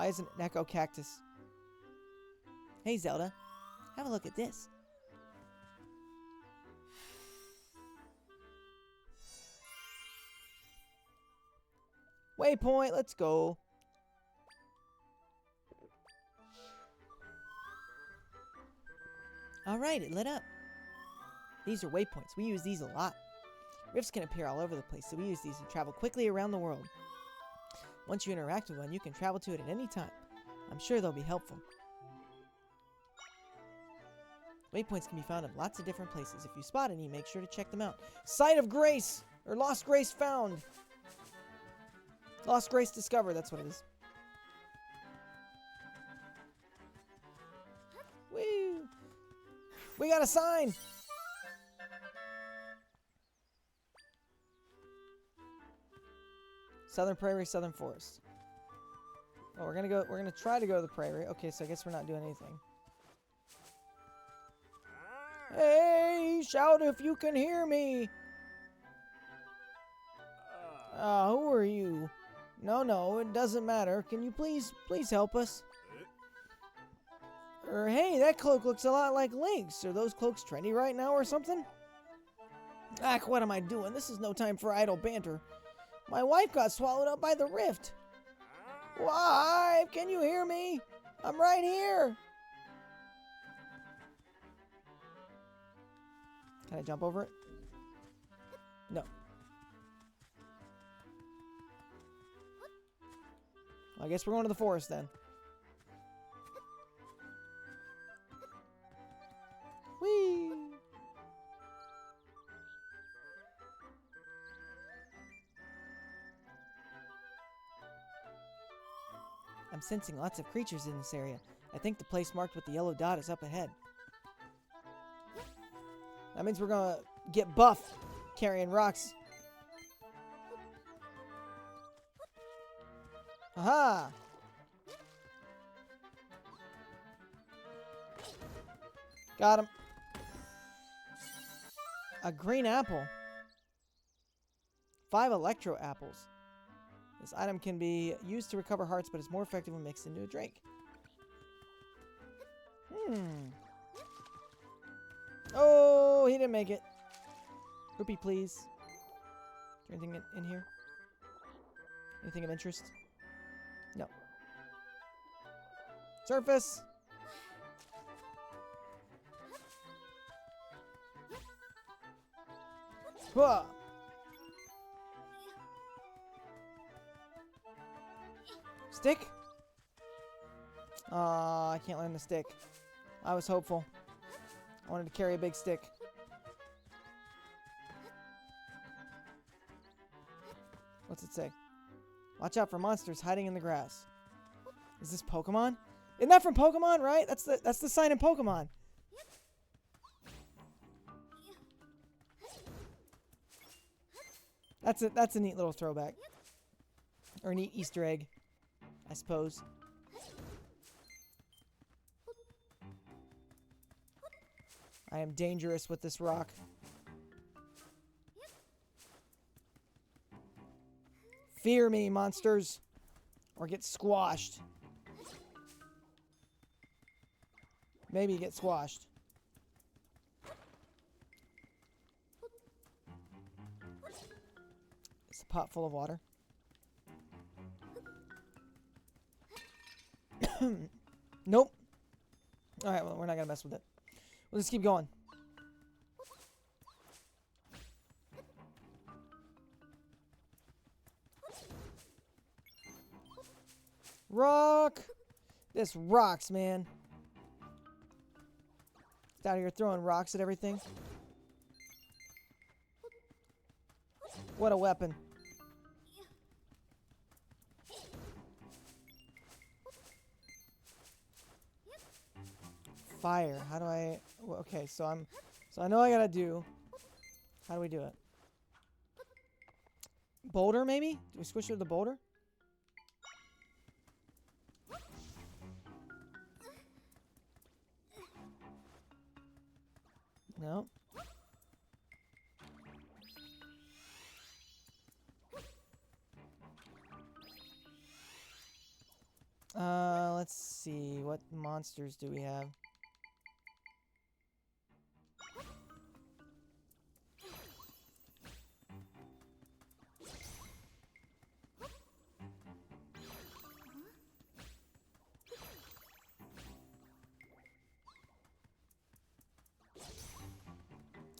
Why isn't it an echo cactus? Hey, Zelda. Have a look at this. Waypoint, let's go. Alright, it lit up. These are waypoints. We use these a lot. Rifts can appear all over the place, so we use these to travel quickly around the world. Once you interact with one, you can travel to it at any time. I'm sure they'll be helpful. Waypoints can be found in lots of different places. If you spot any, make sure to check them out. Site of Grace! Or Lost Grace found! Lost Grace discovered, that's what it is. Woo! We got a sign! Southern Prairie, Southern Forest. Well, we're gonna try to go to the prairie. Okay, so I guess we're not doing anything. Hey, shout if you can hear me! Who are you? No, it doesn't matter. Can you please help us? Hey, that cloak looks a lot like Link's. Are those cloaks trendy right now or something? What am I doing? This is no time for idle banter. My wife got swallowed up by the rift. Wife, can you hear me? I'm right here. Can I jump over it? No. I guess we're going to the forest then. Whee! I'm sensing lots of creatures in this area. I think the place marked with the yellow dot is up ahead. That means we're gonna get buff carrying rocks. Aha! Got him. A green apple. 5 electro apples. This item can be used to recover hearts, but it's more effective when mixed into a drink. Oh, he didn't make it. Rupee, please. Is there anything in here? Anything of interest? No. Surface! Whoa! Stick? I can't land the stick. I was hopeful. I wanted to carry a big stick. What's it say? Watch out for monsters hiding in the grass. Is this Pokemon? Isn't that from Pokemon, right? That's the sign in Pokemon. That's a neat little throwback. Or a neat Easter egg, I suppose. I am dangerous with this rock. Fear me, monsters, or get squashed. Maybe get squashed. It's a pot full of water. Nope. Alright, well, we're not gonna mess with it. We'll just keep going. Rock! This rocks, man. It's out here throwing rocks at everything. What a weapon. Fire. How do I... Okay, so I know I gotta do... How do we do it? Boulder, maybe? Do we squish it with the boulder? No. see. What monsters do we have?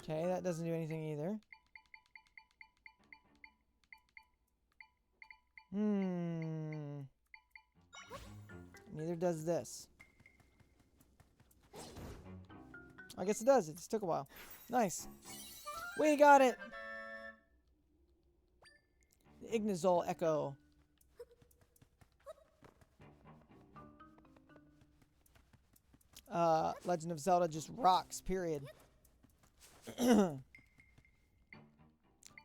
Okay, that doesn't do anything either. Neither does this. I guess it does. It just took a while. Nice. We got it! The Ignazol Echo. Legend of Zelda just rocks, period.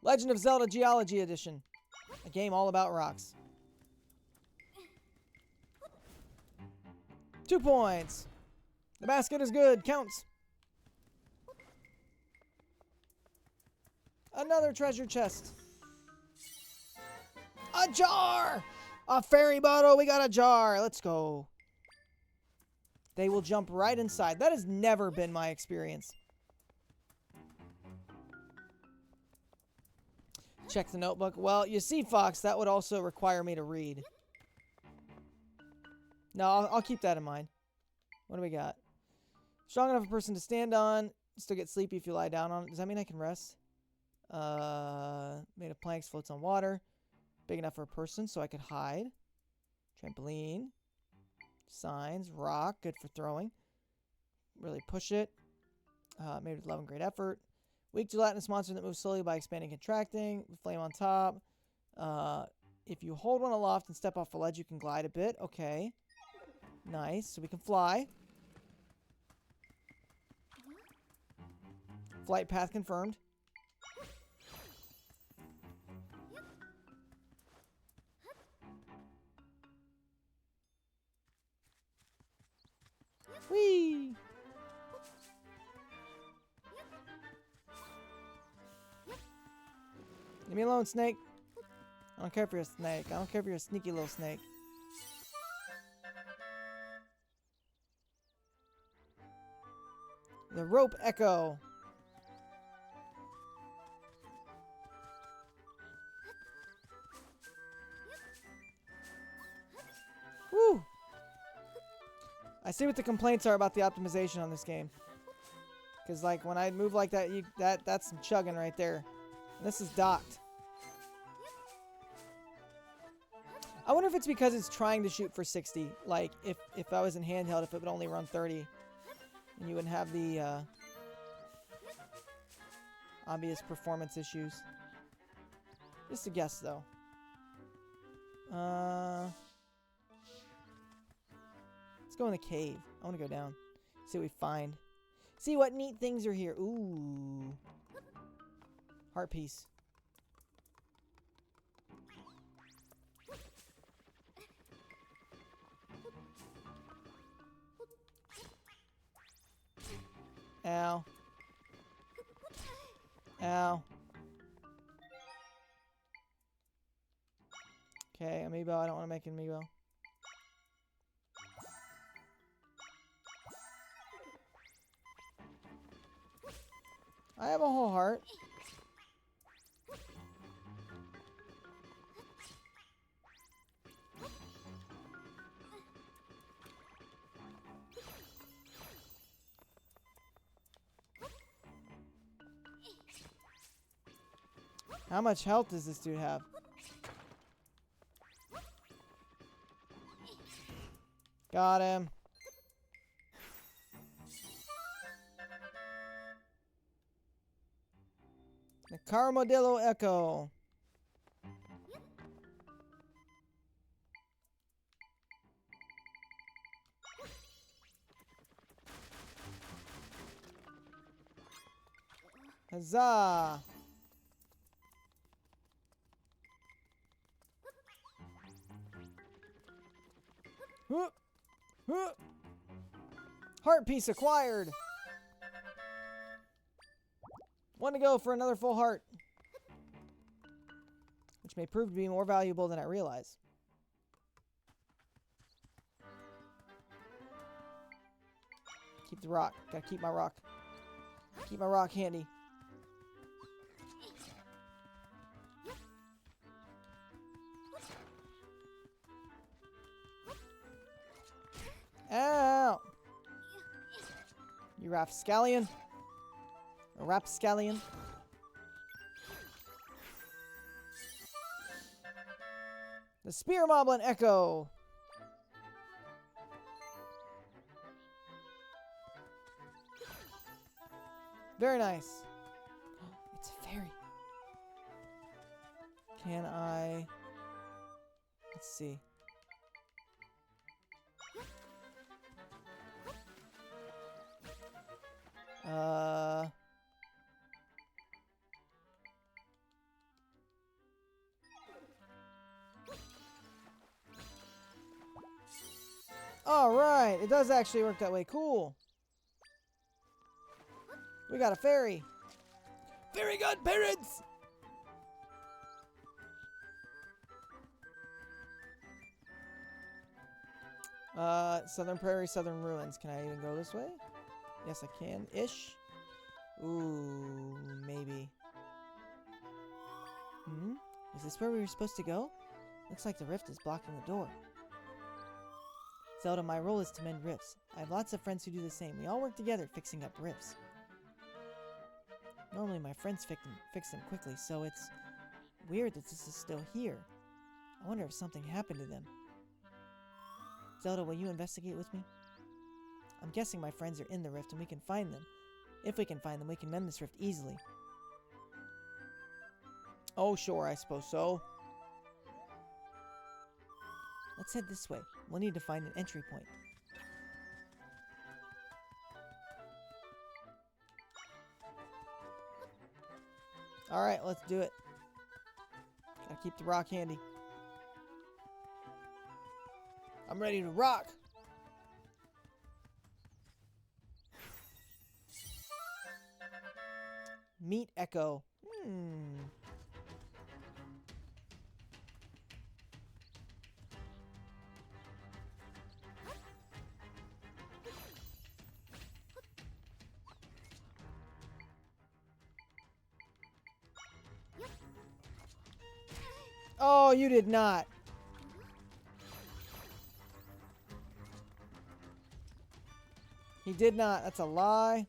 Legend of Zelda Geology Edition. A game all about rocks. 2 points. The basket is good. Counts. Another treasure chest. A jar! A fairy bottle. We got a jar. Let's go. They will jump right inside. That has never been my experience. Check the notebook. Well, you see, Fox, that would also require me to read. No, I'll keep that in mind. What do we got? Strong enough a person to stand on. Still get sleepy if you lie down on it. Does that mean I can rest? Made of planks, floats on water. Big enough for a person so I could hide. Trampoline. Signs. Rock. Good for throwing. Really push it. Made with love and great effort. Weak gelatinous monster that moves slowly by expanding and contracting. Flame on top. If you hold one aloft and step off a ledge, you can glide a bit. Okay. Nice. So we can fly. Flight path confirmed. Whee! Leave me alone, snake. I don't care if you're a snake. I don't care if you're a sneaky little snake. The rope echo. Woo! I see what the complaints are about the optimization on this game. Because, like, when I move like that, that's some chugging right there. And this is docked. I wonder if it's because it's trying to shoot for 60. Like, if I was in handheld, if it would only run 30. And you wouldn't have the obvious performance issues. Just a guess, though. Let's go in the cave. I want to go down. See what we find. See what neat things are here. Ooh. Heart piece. Ow. Ow. Okay, amiibo. I don't want to make an amiibo. I have a whole heart. How much health does this dude have? Got him. The Carmodillo Echo. Huzzah! Huh. Huh. Heart piece acquired. One to go for another full heart. Which may prove to be more valuable than I realize. Keep the rock. Gotta keep my rock. Keep my rock handy. Ow! You rapscallion. A rapscallion. The Spear Moblin Echo. Very nice. It's a fairy. Can I... Let's see. Alright, it does actually work that way. Cool. We got a fairy. Very good, parents! Southern Prairie, Southern Ruins. Can I even go this way? Yes, I can. Ish. Ooh, maybe. Hmm? Is this where we were supposed to go? Looks like the rift is blocking the door. Zelda, my role is to mend rifts. I have lots of friends who do the same. We all work together fixing up rifts. Normally my friends fix them quickly, so it's weird that this is still here. I wonder if something happened to them. Zelda, will you investigate with me? I'm guessing my friends are in the rift and we can find them. If we can find them, we can mend this rift easily. Oh, sure, I suppose so. Let's head this way. We'll need to find an entry point. Alright, let's do it. Gotta keep the rock handy. I'm ready to rock! Meet Echo. Oh, you did not. He did not. That's a lie.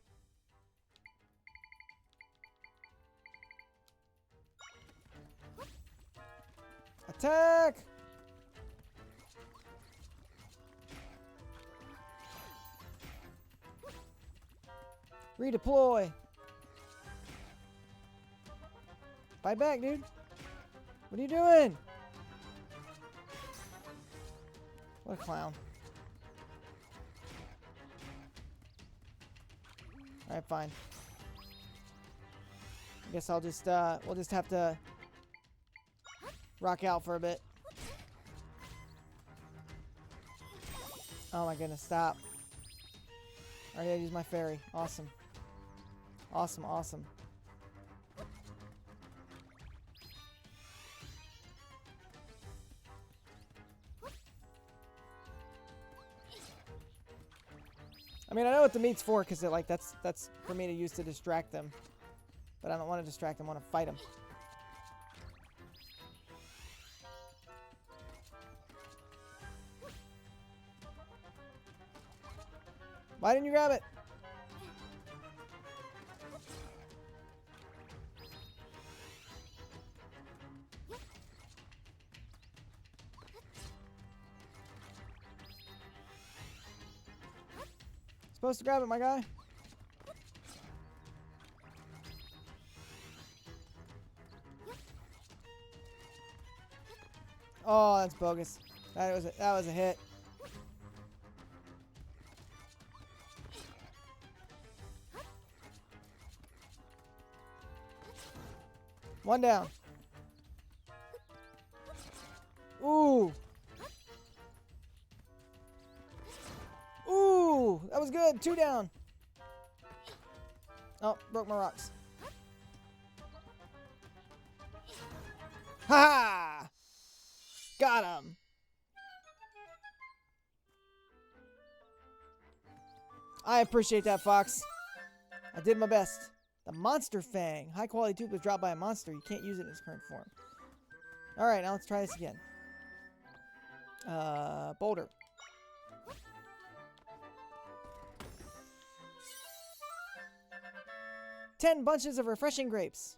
Attack! Redeploy. Fight back, dude. What are you doing? What a clown. Alright, fine. I guess I'll just, we'll just have to rock out for a bit. Oh my goodness, stop. Alright, I use my fairy. Awesome. Awesome, awesome. I mean, I know what the meat's for, because like that's for me to use to distract them. But I don't want to distract them, I want to fight them. Why didn't you grab it? Supposed to grab it, my guy. Oh, that's bogus. That was a hit. One down. Ooh. Ooh, that was good. Two down. Oh, broke my rocks. Ha ha! Got him. I appreciate that, Fox. I did my best. The Monster Fang. High quality tooth was dropped by a monster. You can't use it in its current form. Alright, now let's try this again. Boulder. "10 bunches of refreshing grapes."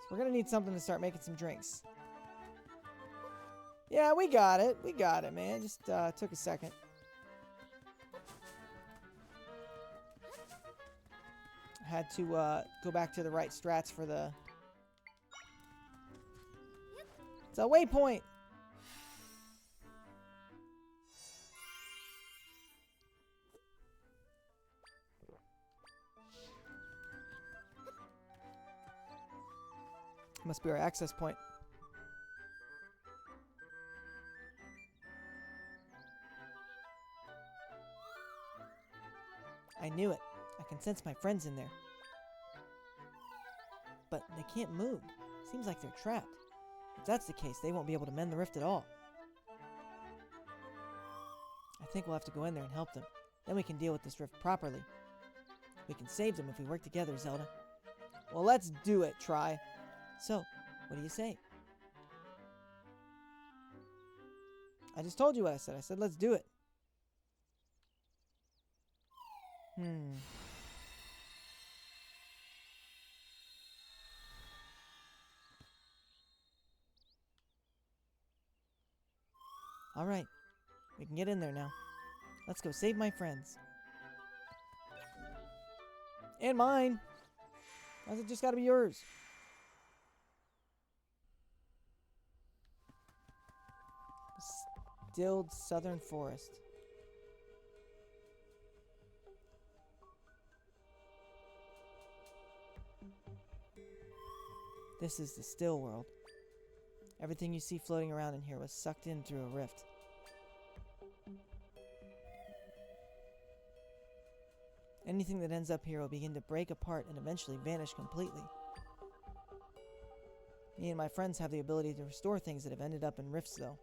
So we're gonna need something to start making some drinks. Yeah, we got it. We got it, man. Just took a second. Had to go back to the right strats for the... It's a waypoint! Must be our access point. I knew it. I can sense my friends in there. But they can't move. Seems like they're trapped. If that's the case, they won't be able to mend the rift at all. I think we'll have to go in there and help them. Then we can deal with this rift properly. We can save them if we work together, Zelda. Well, let's do it, Try. So, what do you say? I just told you what I said. I said, let's do it. Alright. We can get in there now. Let's go save my friends. And mine. Why's it just gotta be yours? Stilled southern forest. This is the still world. Everything you see floating around in here was sucked in through a rift. Anything that ends up here will begin to break apart and eventually vanish completely. Me and my friends have the ability to restore things that have ended up in rifts, though.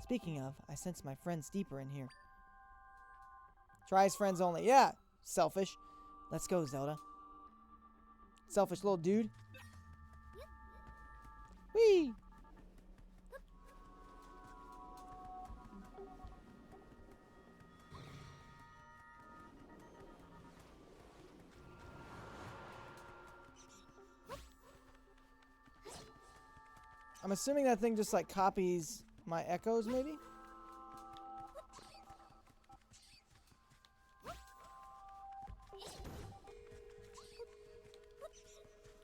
Speaking of, I sense my friends deeper in here. Try's friends only. Yeah, selfish. Let's go, Zelda. Selfish little dude. Whee! I'm assuming that thing just like copies my echoes, maybe?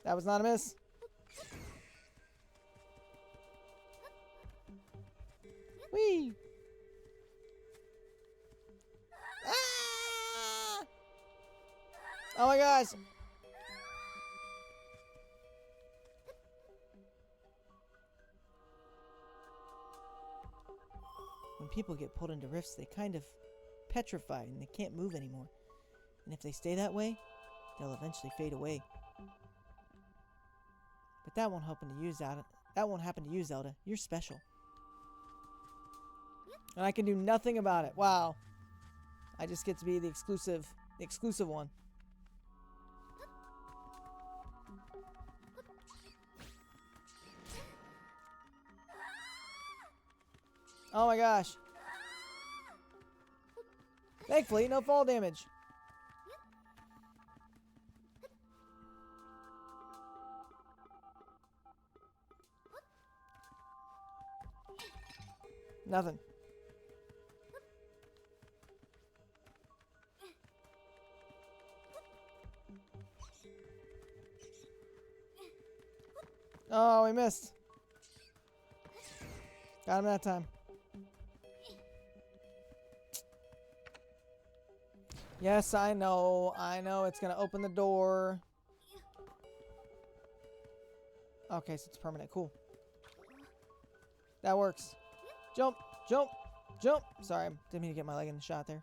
That was not a miss. Whee! Ah! Oh my gosh! When people get pulled into rifts, they kind of petrify and they can't move anymore. And if they stay that way, they'll eventually fade away. But that won't happen to you, Zelda. That won't happen to you, Zelda. You're special. And I can do nothing about it. Wow. I just get to be the exclusive one. Oh my gosh. Thankfully, no fall damage. Nothing. Oh, we missed. Got him that time. Yes, I know. I know it's going to open the door. Okay, so it's permanent. Cool. That works. Jump, jump, jump. Sorry, I didn't mean to get my leg in the shot there.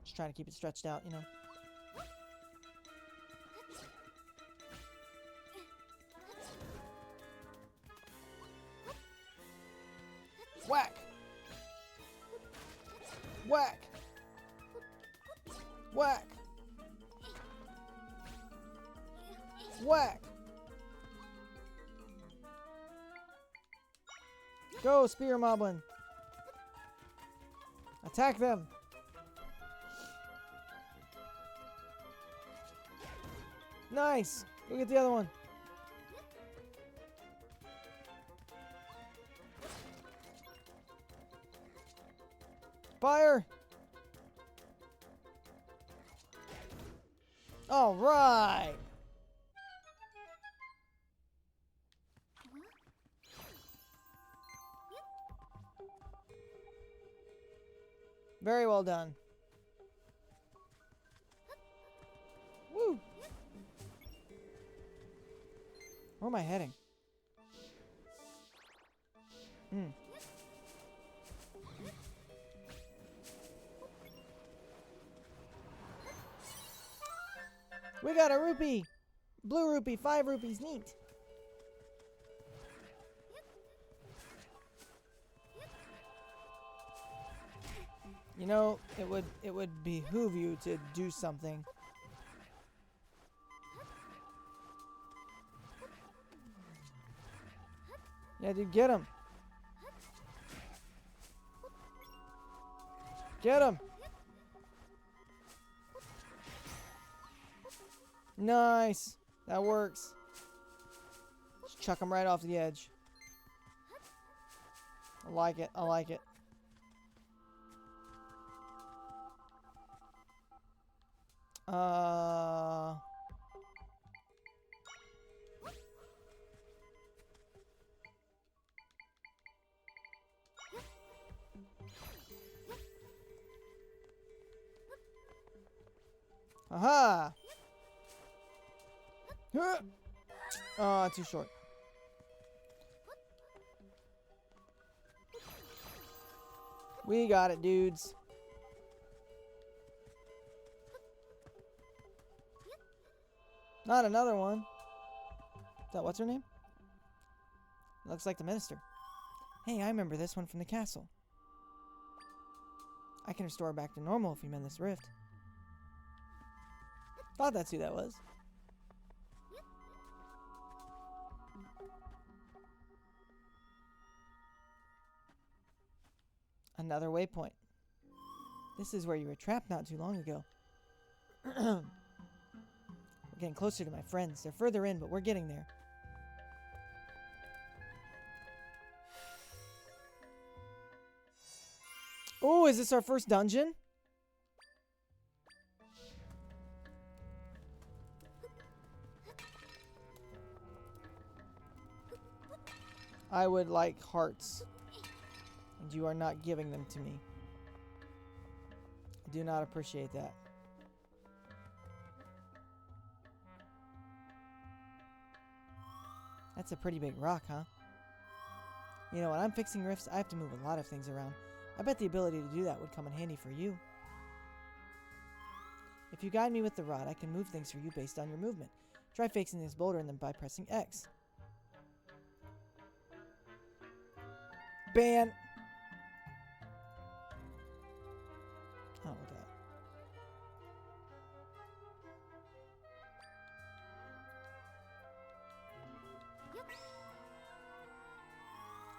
Just trying to keep it stretched out, you know. Whack! Whack! Whack! Whack! Go, Spear Moblin! Attack them! Nice! Go get the other one. Fire! All right! Very well done. Woo! Where am I heading? We got a rupee! Blue rupee, 5 rupees, neat. You know, it would behoove you to do something. Yeah, dude, get him. Get him. Nice. That works. Just chuck him right off the edge. I like it. I like it. Aha! Oh, too short. We got it, dudes. Not another one. Is that what's her name? Looks like the minister. Hey, I remember this one from the castle. I can restore her back to normal if you mend this rift. Thought that's who that was. Another waypoint. This is where you were trapped not too long ago. We're getting closer to my friends. They're further in, but we're getting there. Oh, is this our first dungeon? I would like hearts. And you are not giving them to me. I do not appreciate that. That's a pretty big rock, huh? You know, when I'm fixing rifts, I have to move a lot of things around. I bet the ability to do that would come in handy for you. If you guide me with the rod, I can move things for you based on your movement. Try fixing this boulder and then by pressing X. Ban! Oh, God.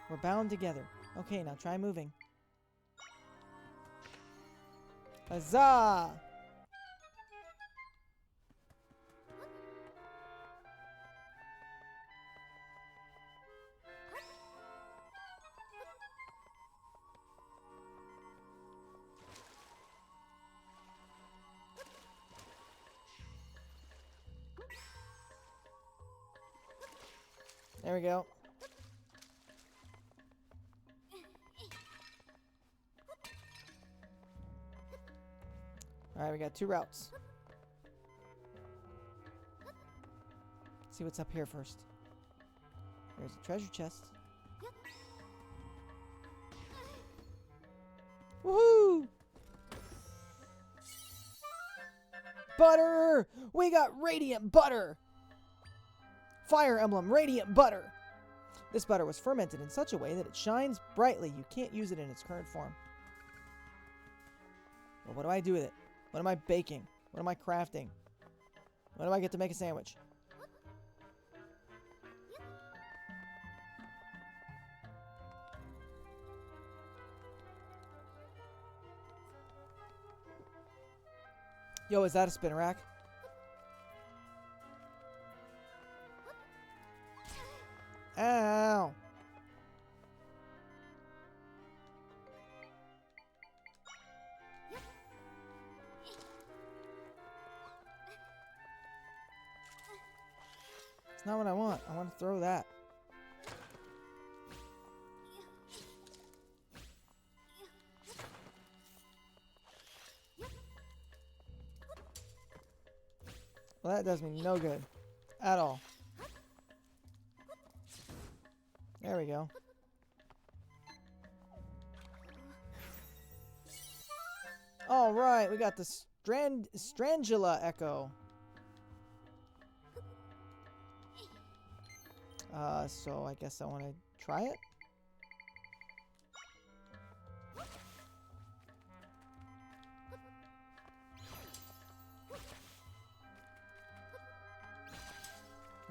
We're bound together. Okay, now try moving. Huzzah! There we go. Alright, we got 2 routes. Let's see what's up here first. There's a treasure chest. Woohoo! Butter! We got radiant butter! Fire emblem, radiant butter! This butter was fermented in such a way that it shines brightly. You can't use it in its current form. Well, what do I do with it? What am I baking? What am I crafting? When do I get to make a sandwich? Yo, is that a spin rack? Ow. It's not what I want. I want to throw that. Well, that does me no good. At all. There we go. Alright, we got the Strangula Echo. So I guess I want to try it.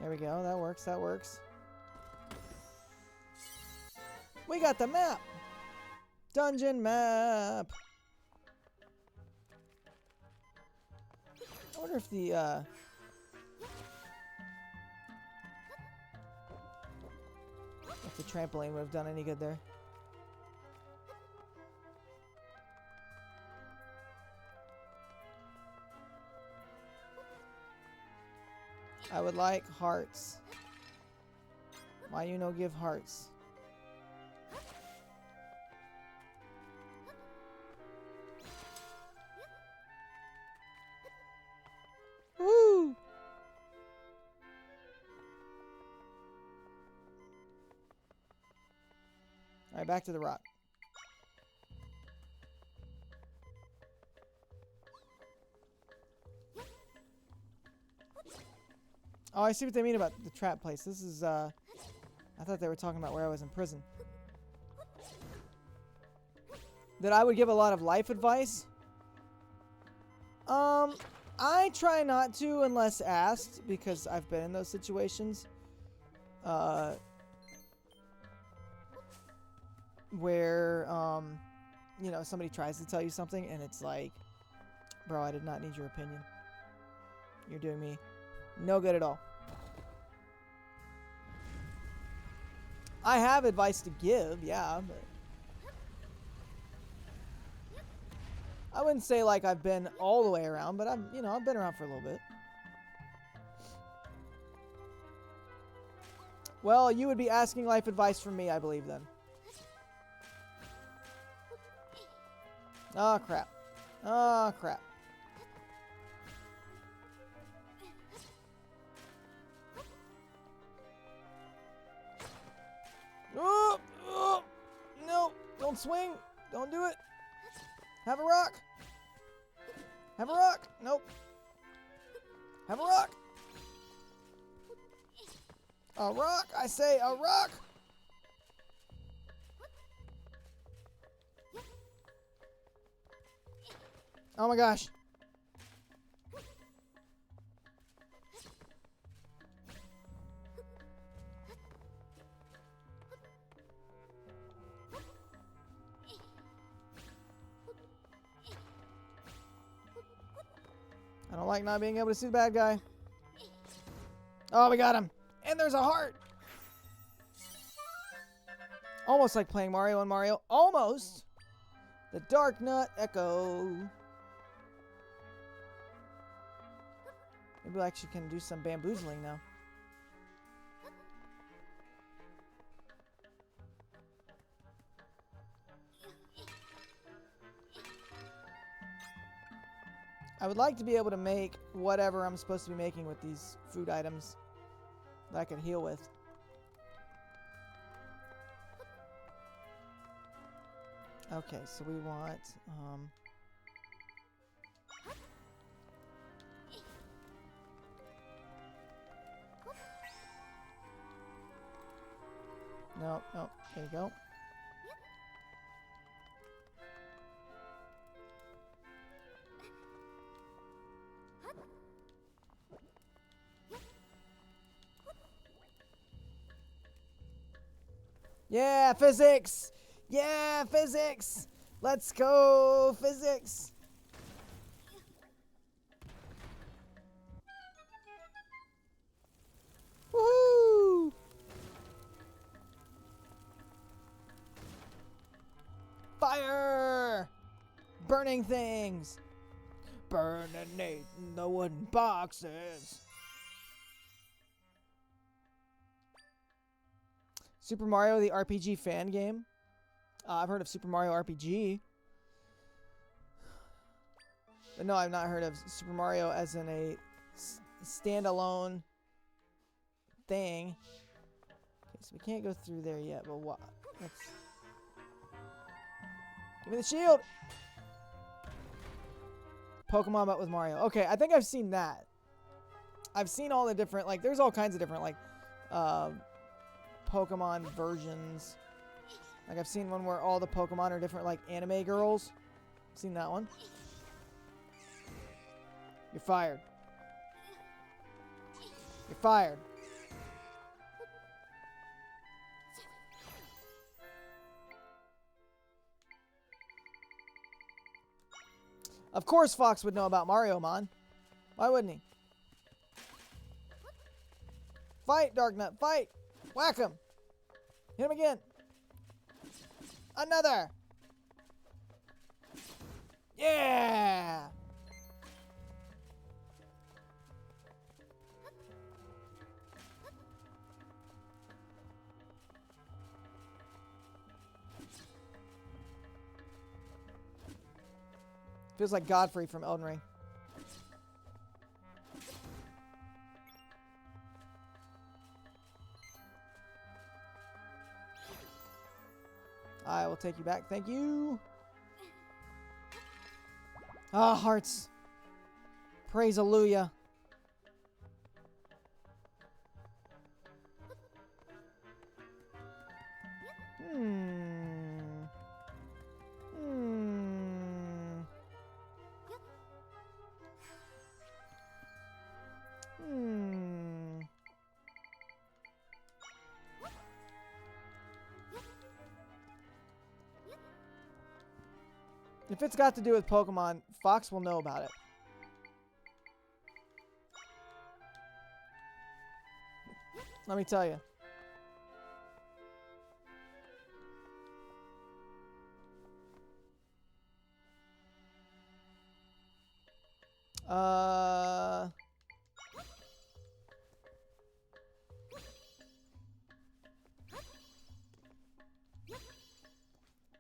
There we go. That works. That works. We got the map. Dungeon map. I wonder if the trampoline would have done any good there. I would like hearts. Why you no give hearts? Woo! Alright, back to the rock. Oh, I see what they mean about the trap place. This is, I thought they were talking about where I was in prison. That I would give a lot of life advice? I try not to unless asked, because I've been in those situations. Where, you know, somebody tries to tell you something, and it's like, bro, I did not need your opinion. You're doing me no good at all. I have advice to give, yeah, but I wouldn't say like I've been all the way around, but I've been around for a little bit. Well, you would be asking life advice from me, I believe, then. Oh, crap. Oh, crap. Oh, oh, no, don't swing. Don't do it. Have a rock. Have a rock. Nope. Have a rock. A rock, I say, a rock. Oh my gosh. I don't like not being able to see the bad guy. Oh, we got him. And there's a heart. Almost like playing Mario and Mario. Almost. The Dark Nut Echo. Maybe we actually can do some bamboozling now. I would like to be able to make whatever I'm supposed to be making with these food items that I can heal with. Okay, so we want Oh, oh, there you go. Yeah, physics! Yeah, physics! Let's go, physics! Woohoo! Fire! Burning things! Burning the wooden boxes! Super Mario, the RPG fan game. I've heard of Super Mario RPG. But no, I've not heard of Super Mario as in a standalone thing. Okay, so we can't go through there yet, but what? Let's... Give me the shield! Pokemon but with Mario. Okay, I think I've seen that. I've seen all the different, like, there's all kinds of different, like, Pokemon versions. Like, I've seen one where all the Pokemon are different, like, anime girls. I've seen that one. You're fired. You're fired. Of course Fox would know about Mario, Mon. Why wouldn't he? Fight, Darknut, fight! Whack him! Hit him again! Another! Yeah! Feels like Godfrey from Elden Ring. I will take you back. Thank you. Ah, hearts. Praise Alleluia. If it's got to do with Pokemon, Fox will know about it. Let me tell you.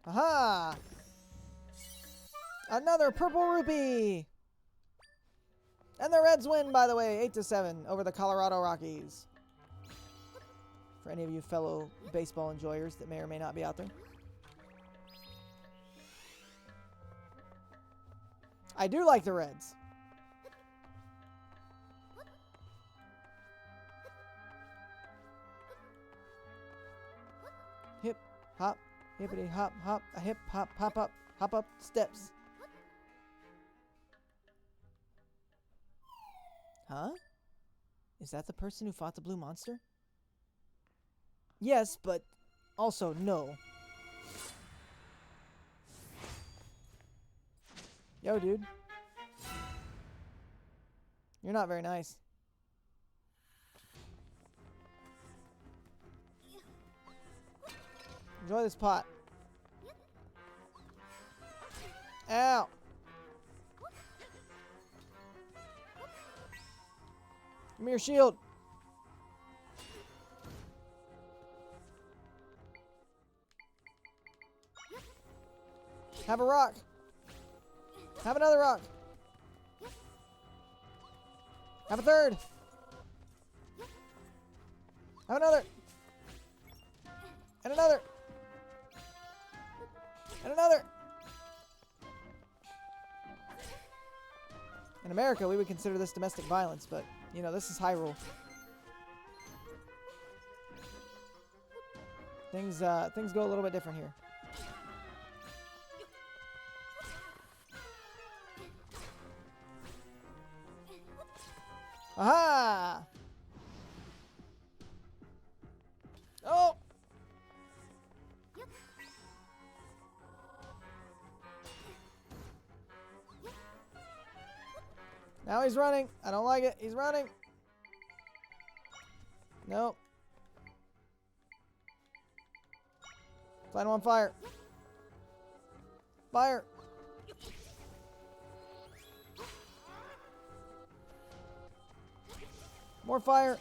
Aha! Another purple rupee! And the Reds win, by the way, 8-7 over the Colorado Rockies. For any of you fellow baseball enjoyers that may or may not be out there. I do like the Reds. Hip, hop, hippity hop, hop, a hip, hop, hop up, steps. Huh? Is that the person who fought the blue monster? Yes, but also no. Yo, dude. You're not very nice. Enjoy this pot. Ow! Give me your shield. Have a rock. Have another rock. Have a third. Have another. And another. And another. In America, we would consider this domestic violence, but, you know, this is Hyrule. Things go a little bit different here. Aha! Oh! Now he's running. I don't like it. He's running. Nope. Light him on fire. Fire. More fire.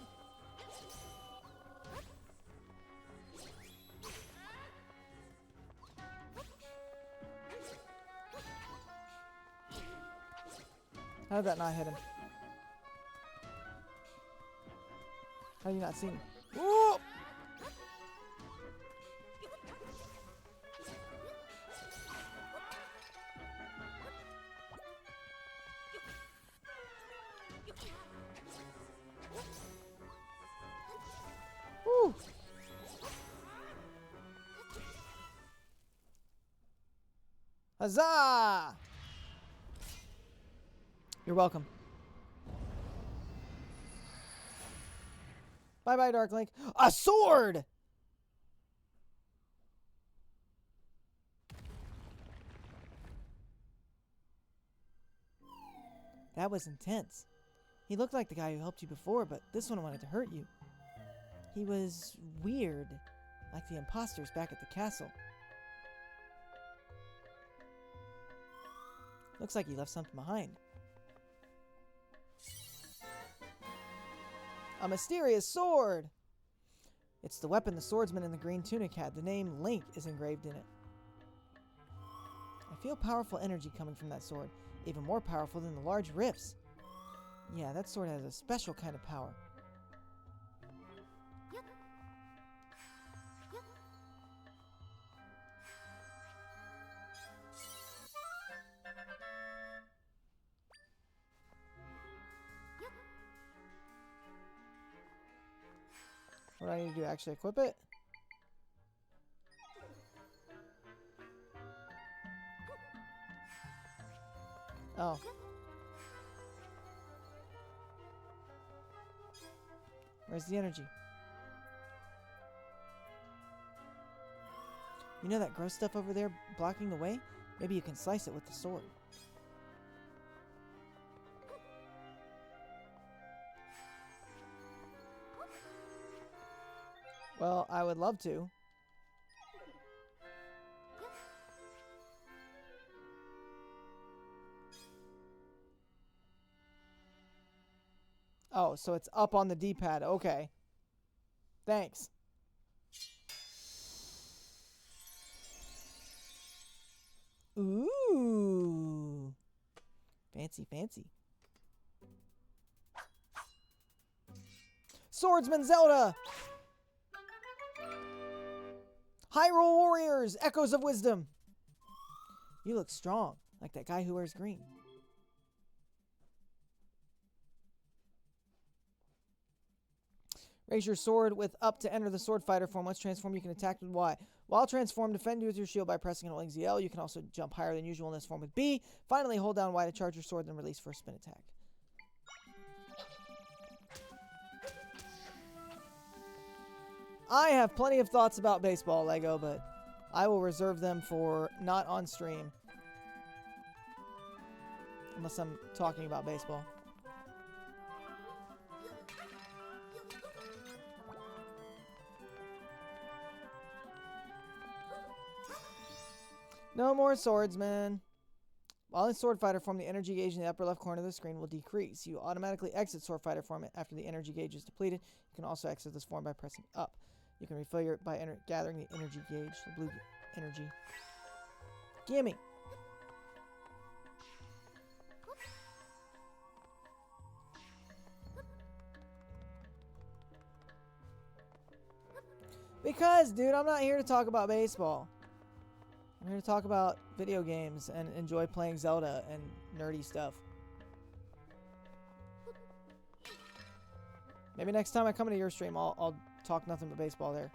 How did that not hit him? How did you not see me? Ooh! Woo! Huzzah! You're welcome. Bye-bye, Dark Link. A sword! That was intense. He looked like the guy who helped you before, but this one wanted to hurt you. He was weird, like the imposters back at the castle. Looks like he left something behind. A mysterious sword! It's the weapon the swordsman in the green tunic had. The name Link is engraved in it. I feel powerful energy coming from that sword. Even more powerful than the large rifts. Yeah, that sword has a special kind of power. What do I need to do? Actually equip it? Oh. Where's the energy? You know that gross stuff over there blocking the way? Maybe you can slice it with the sword. Well, I would love to. Oh, so it's up on the D-pad. Okay. Thanks. Ooh. Fancy, fancy. Swordsman Zelda! Hyrule Warriors! Echoes of Wisdom! You look strong, like that guy who wears green. Raise your sword with up to enter the sword fighter form. Once transformed, you can attack with Y. While transformed, defend with your shield by pressing and holding ZL. You can also jump higher than usual in this form with B. Finally, hold down Y to charge your sword, then release for a spin attack. I have plenty of thoughts about baseball, Lego, but I will reserve them for not on stream. Unless I'm talking about baseball. No more swordsmen. While in sword fighter form, the energy gauge in the upper left corner of the screen will decrease. You automatically exit sword fighter form after the energy gauge is depleted. You can also exit this form by pressing up. You can refill your by gathering the energy gauge, the blue energy. Gimme. Because, dude, I'm not here to talk about baseball. I'm here to talk about video games and enjoy playing Zelda and nerdy stuff. Maybe next time I come into your stream, I'll talk nothing but baseball there.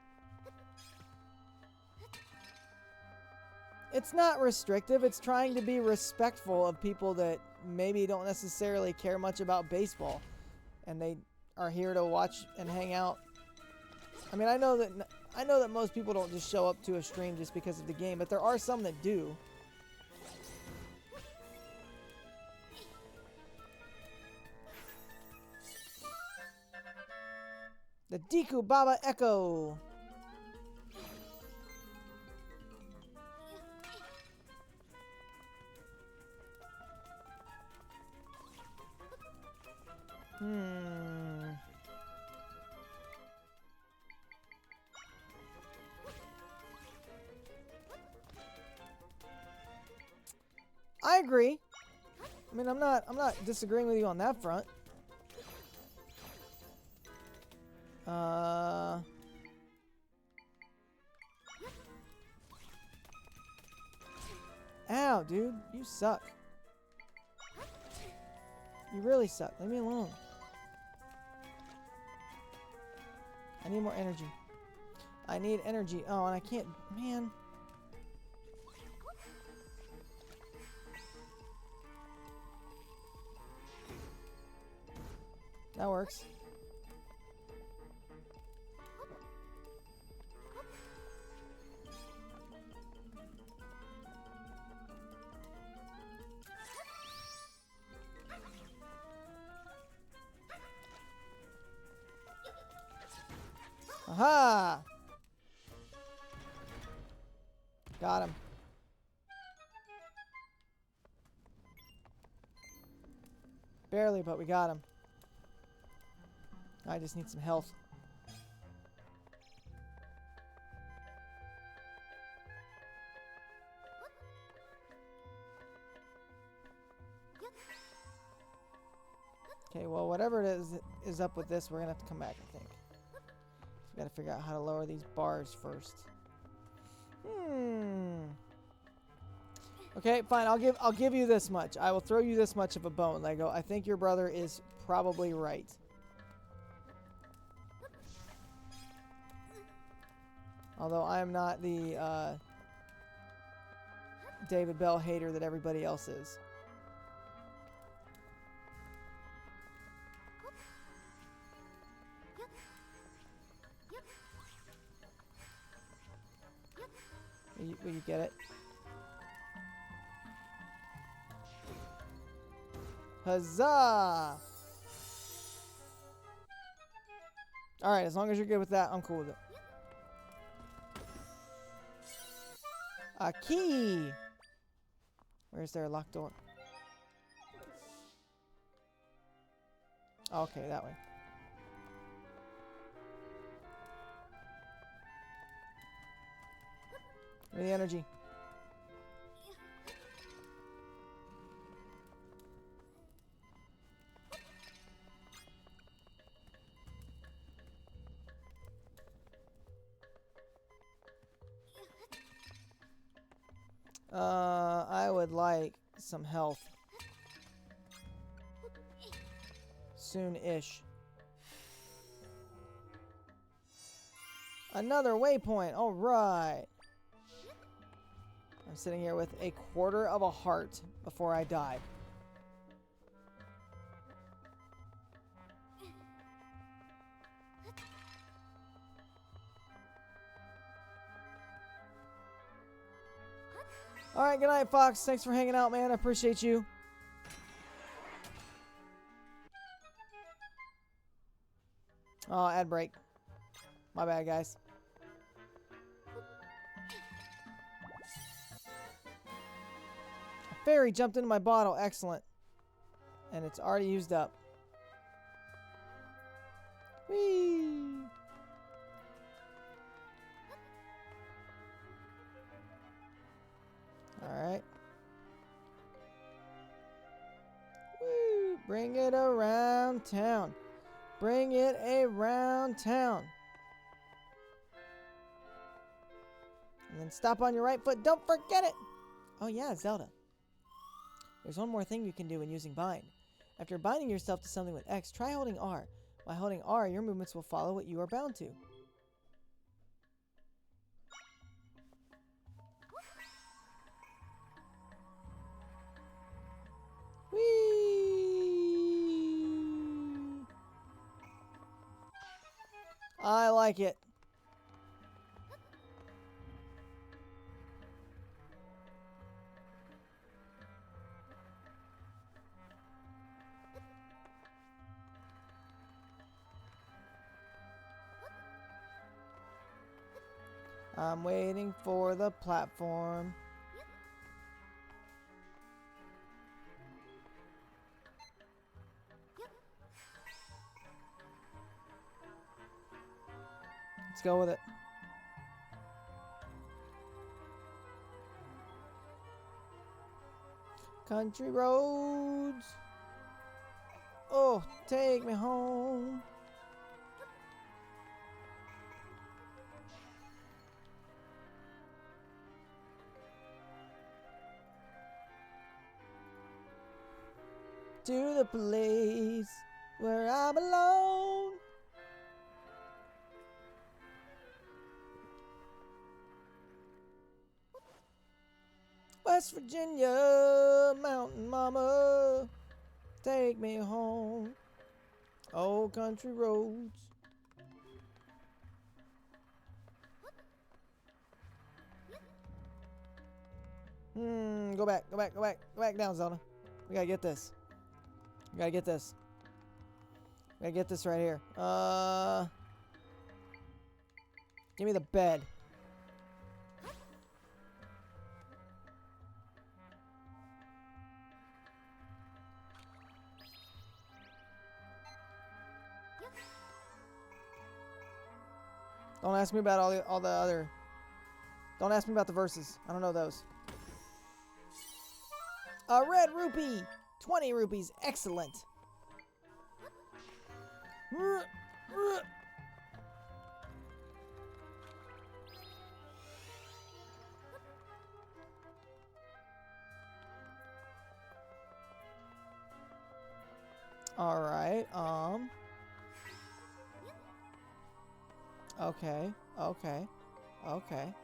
It's not restrictive. It's trying to be respectful of people that maybe don't necessarily care much about baseball, and they are here to watch and hang out. I mean, I know that most people don't just show up to a stream just because of the game, but there are some that do. The Deku Baba Echo. I agree. I mean, I'm not disagreeing with you on that front. Ow, dude. You suck. You really suck. Leave me alone. I need more energy. I need energy. Oh, and I can't... Man. That works. Aha! Got him. Barely, but we got him. I just need some health. Okay, well, whatever it is up with this, we're gonna have to come back, I think. We gotta figure out how to lower these bars first. Okay, fine. I'll give you this much. I will throw you this much of a bone, Lego. I think your brother is probably right. Although I am not the David Bell hater that everybody else is. Will you get it? Huzzah! Alright, as long as you're good with that, I'm cool with it. A key! Where's there a locked door? Okay, that way. Give me the energy. I would like some health. Soon-ish. Another waypoint. All right. I'm sitting here with a quarter of a heart before I die. Alright, good night, Fox. Thanks for hanging out, man. I appreciate you. Oh, ad break. My bad, guys. A fairy jumped into my bottle. Excellent. And it's already used up. Whee! Alright. Woo! Bring it around town. Bring it around town. And then stop on your right foot. Don't forget it! Oh yeah, Zelda. There's one more thing you can do when using bind. After binding yourself to something with X, try holding R. By holding R, your movements will follow what you are bound to. I like it. I'm waiting for the platform. Let's go with it. Country roads. Oh, take me home. To the place where I belong. West Virginia, mountain mama, take me home. Old country roads. Go back down, Zelda. We gotta get this. We gotta get this. We gotta get this right here. Give me the bed. Don't ask me about all the other. Don't ask me about the verses. I don't know those. A red rupee. 20 rupees. Excellent. All right. Okay. Okay. Okay.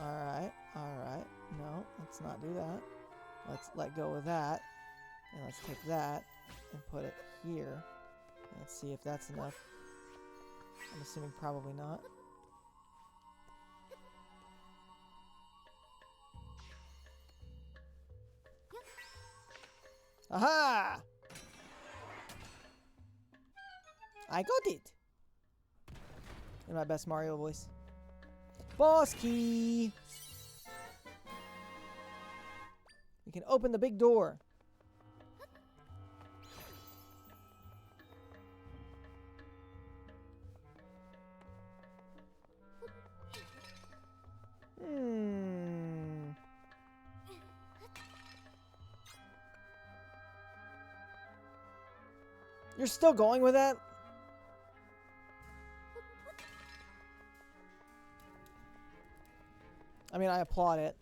All right. All right. No, let's not do that. Let's let go of that. And let's take that and put it here. Let's see if that's enough. I'm assuming probably not. Aha! I got it! In my best Mario voice. Boss key! We can open the big door. You're still going with that? I mean, I applaud it.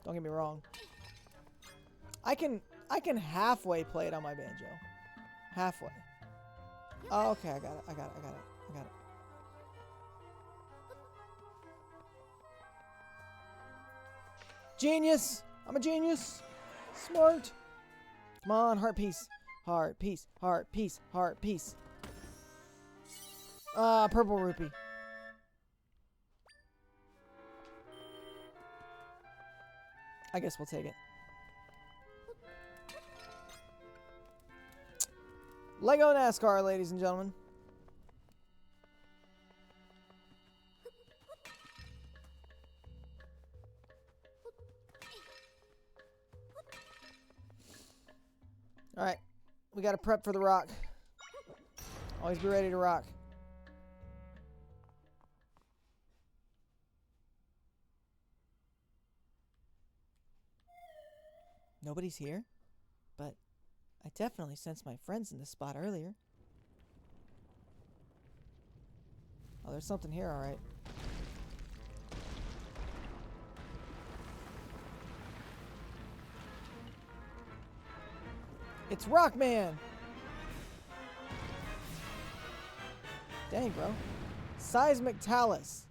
Don't get me wrong. I can halfway play it on my banjo. Halfway. Oh, okay, I got it. I got it. Genius! I'm a genius! Smart! Come on, heart piece. Heart piece, heart piece, heart piece. Purple rupee. I guess we'll take it. Lego NASCAR, ladies and gentlemen. Alright. We gotta prep for the rock. Always be ready to rock. Nobody's here? But I definitely sensed my friends in this spot earlier. Oh, there's something here, alright. It's Rockman! Dang, bro. Seismic Talus.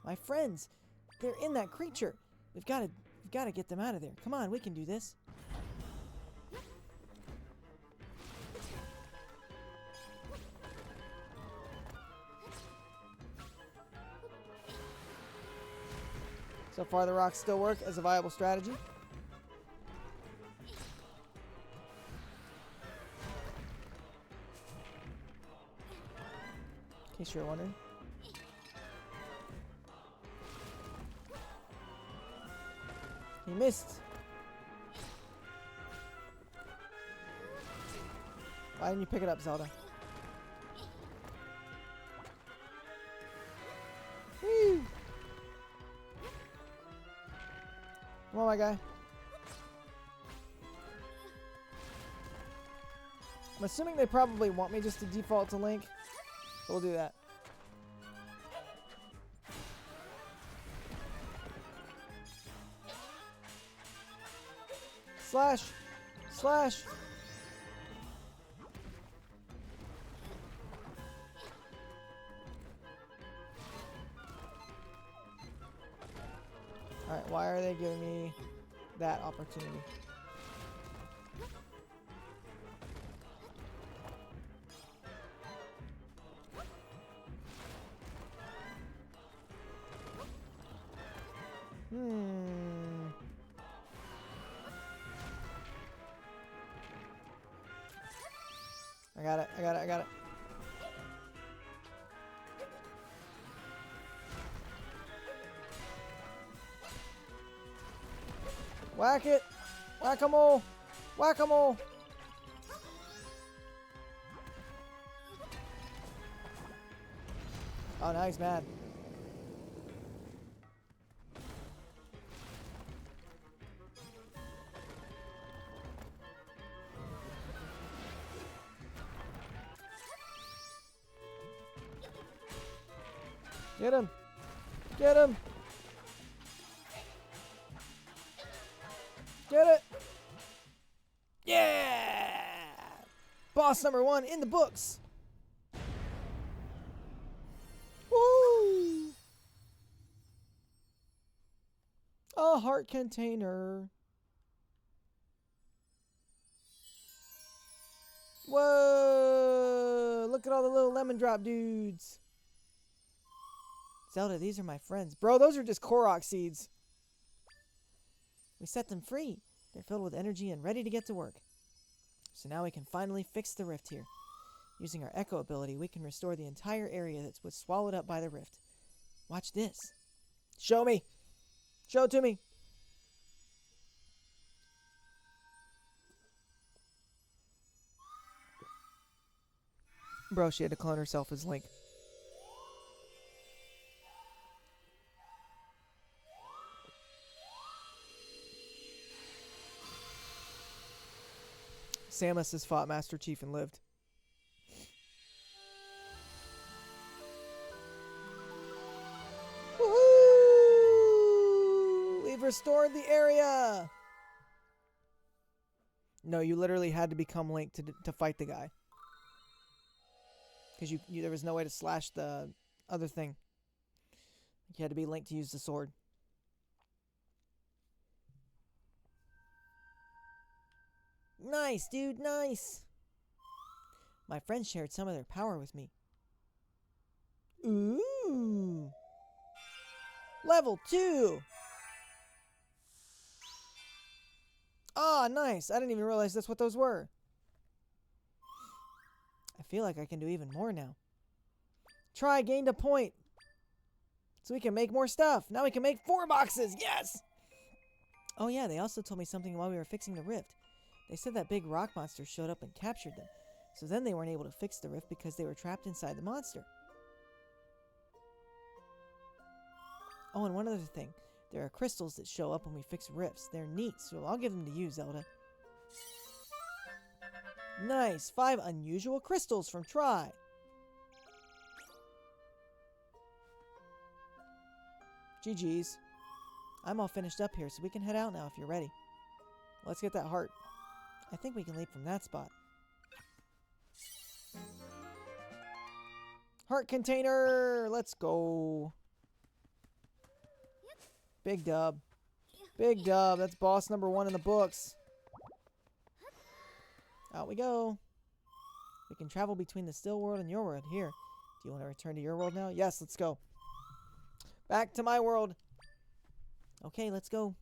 My friends, they're in that creature. We've got to get them out of there. Come on, we can do this. So far, the rocks still work as a viable strategy. In case you're wondering. He missed. Why didn't you pick it up, Zelda? Woo! Come on, my guy. I'm assuming they probably want me just to default to Link. So we'll do that. Slash! Slash! Alright, why are they giving me that opportunity? I got it, I got it, I got it. Whack it! Whack-a-mole! Whack-a-mole! Oh, now he's mad. Get him! Get him! Get it! Yeah! Boss number 1 in the books! Woo! A heart container. Whoa! Look at all the little lemon drop dudes. Zelda, these are my friends. Bro, those are just Korok seeds. We set them free. They're filled with energy and ready to get to work. So now we can finally fix the rift here. Using our Echo ability, we can restore the entire area that was swallowed up by the rift. Watch this. Show me. Show it to me. Bro, she had to clone herself as Link. Samus has fought Master Chief and lived. Woohoo! We've restored the area! No, you literally had to become Link to fight the guy. Because there was no way to slash the other thing. You had to be Link to use the sword. Nice, dude, nice. My friends shared some of their power with me. Ooh. Level 2. Ah, nice. I didn't even realize that's what those were. I feel like I can do even more now. Try gained a point. So we can make more stuff. Now we can make 4 boxes. Yes! Oh yeah, they also told me something while we were fixing the rift. They said that big rock monster showed up and captured them. So then they weren't able to fix the rift because they were trapped inside the monster. Oh, and one other thing. There are crystals that show up when we fix rifts. They're neat, so I'll give them to you, Zelda. Nice! 5 unusual crystals from Try. GG's. I'm all finished up here, so we can head out now if you're ready. Let's get that heart. I think we can leave from that spot. Heart container! Let's go. Big dub. Big dub. That's boss number 1 in the books. Out we go. We can travel between the still world and your world. Here. Do you want to return to your world now? Yes, let's go. Back to my world. Okay, let's go.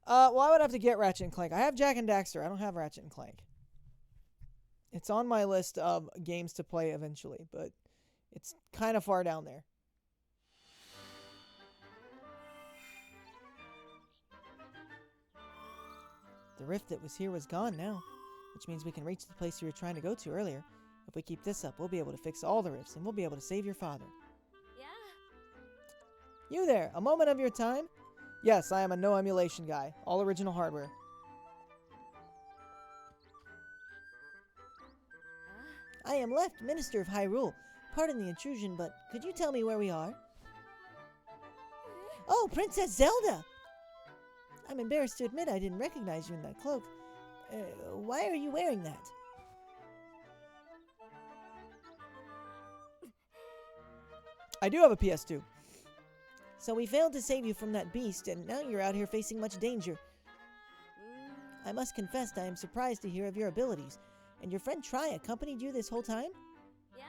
Well, I would have to get Ratchet and Clank. I have Jack and Daxter. I don't have Ratchet and Clank. It's on my list of games to play eventually, but it's kind of far down there. The rift that was here was gone now, which means we can reach the place you were trying to go to earlier. If we keep this up, we'll be able to fix all the rifts, and we'll be able to save your father. Yeah. You there, a moment of your time? Yes, I am a no emulation guy. All original hardware. I am Left, Minister of Hyrule. Pardon the intrusion, but could you tell me where we are? Oh, Princess Zelda! I'm embarrassed to admit I didn't recognize you in that cloak. Why are you wearing that? I do have a PS2. So we failed to save you from that beast, and now you're out here facing much danger. I must confess I am surprised to hear of your abilities. And your friend Tri accompanied you this whole time? Yeah.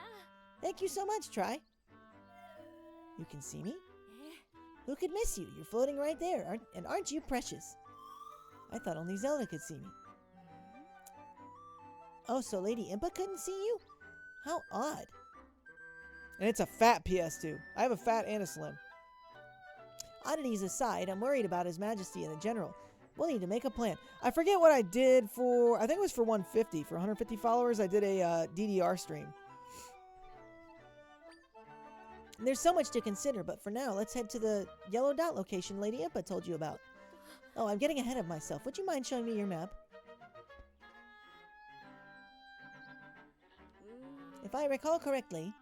Thank you so much, Tri. You can see me? Who could miss you? You're floating right there, aren't you precious? I thought only Zelda could see me. Oh, so Lady Impa couldn't see you? How odd. And it's a fat PS2. I have a fat and a slim. Oddities aside, I'm worried about His Majesty in the general. We'll need to make a plan. I forget what I did for, I think it was for 150. For 150 followers, I did a DDR stream. There's so much to consider, but for now, let's head to the yellow dot location Lady Impa told you about. Oh, I'm getting ahead of myself. Would you mind showing me your map? If I recall correctly,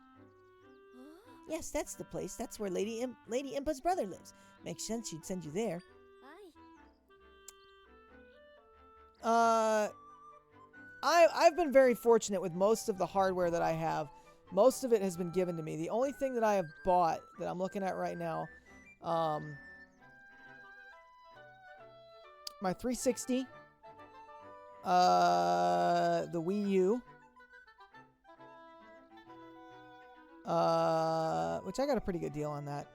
yes, that's the place. That's where Lady Impa's brother lives. Makes sense she'd send you there. I've been very fortunate with most of the hardware that I have. Most of it has been given to me. The only thing that I have bought that I'm looking at right now, my 360, the Wii U, which I got a pretty good deal on that.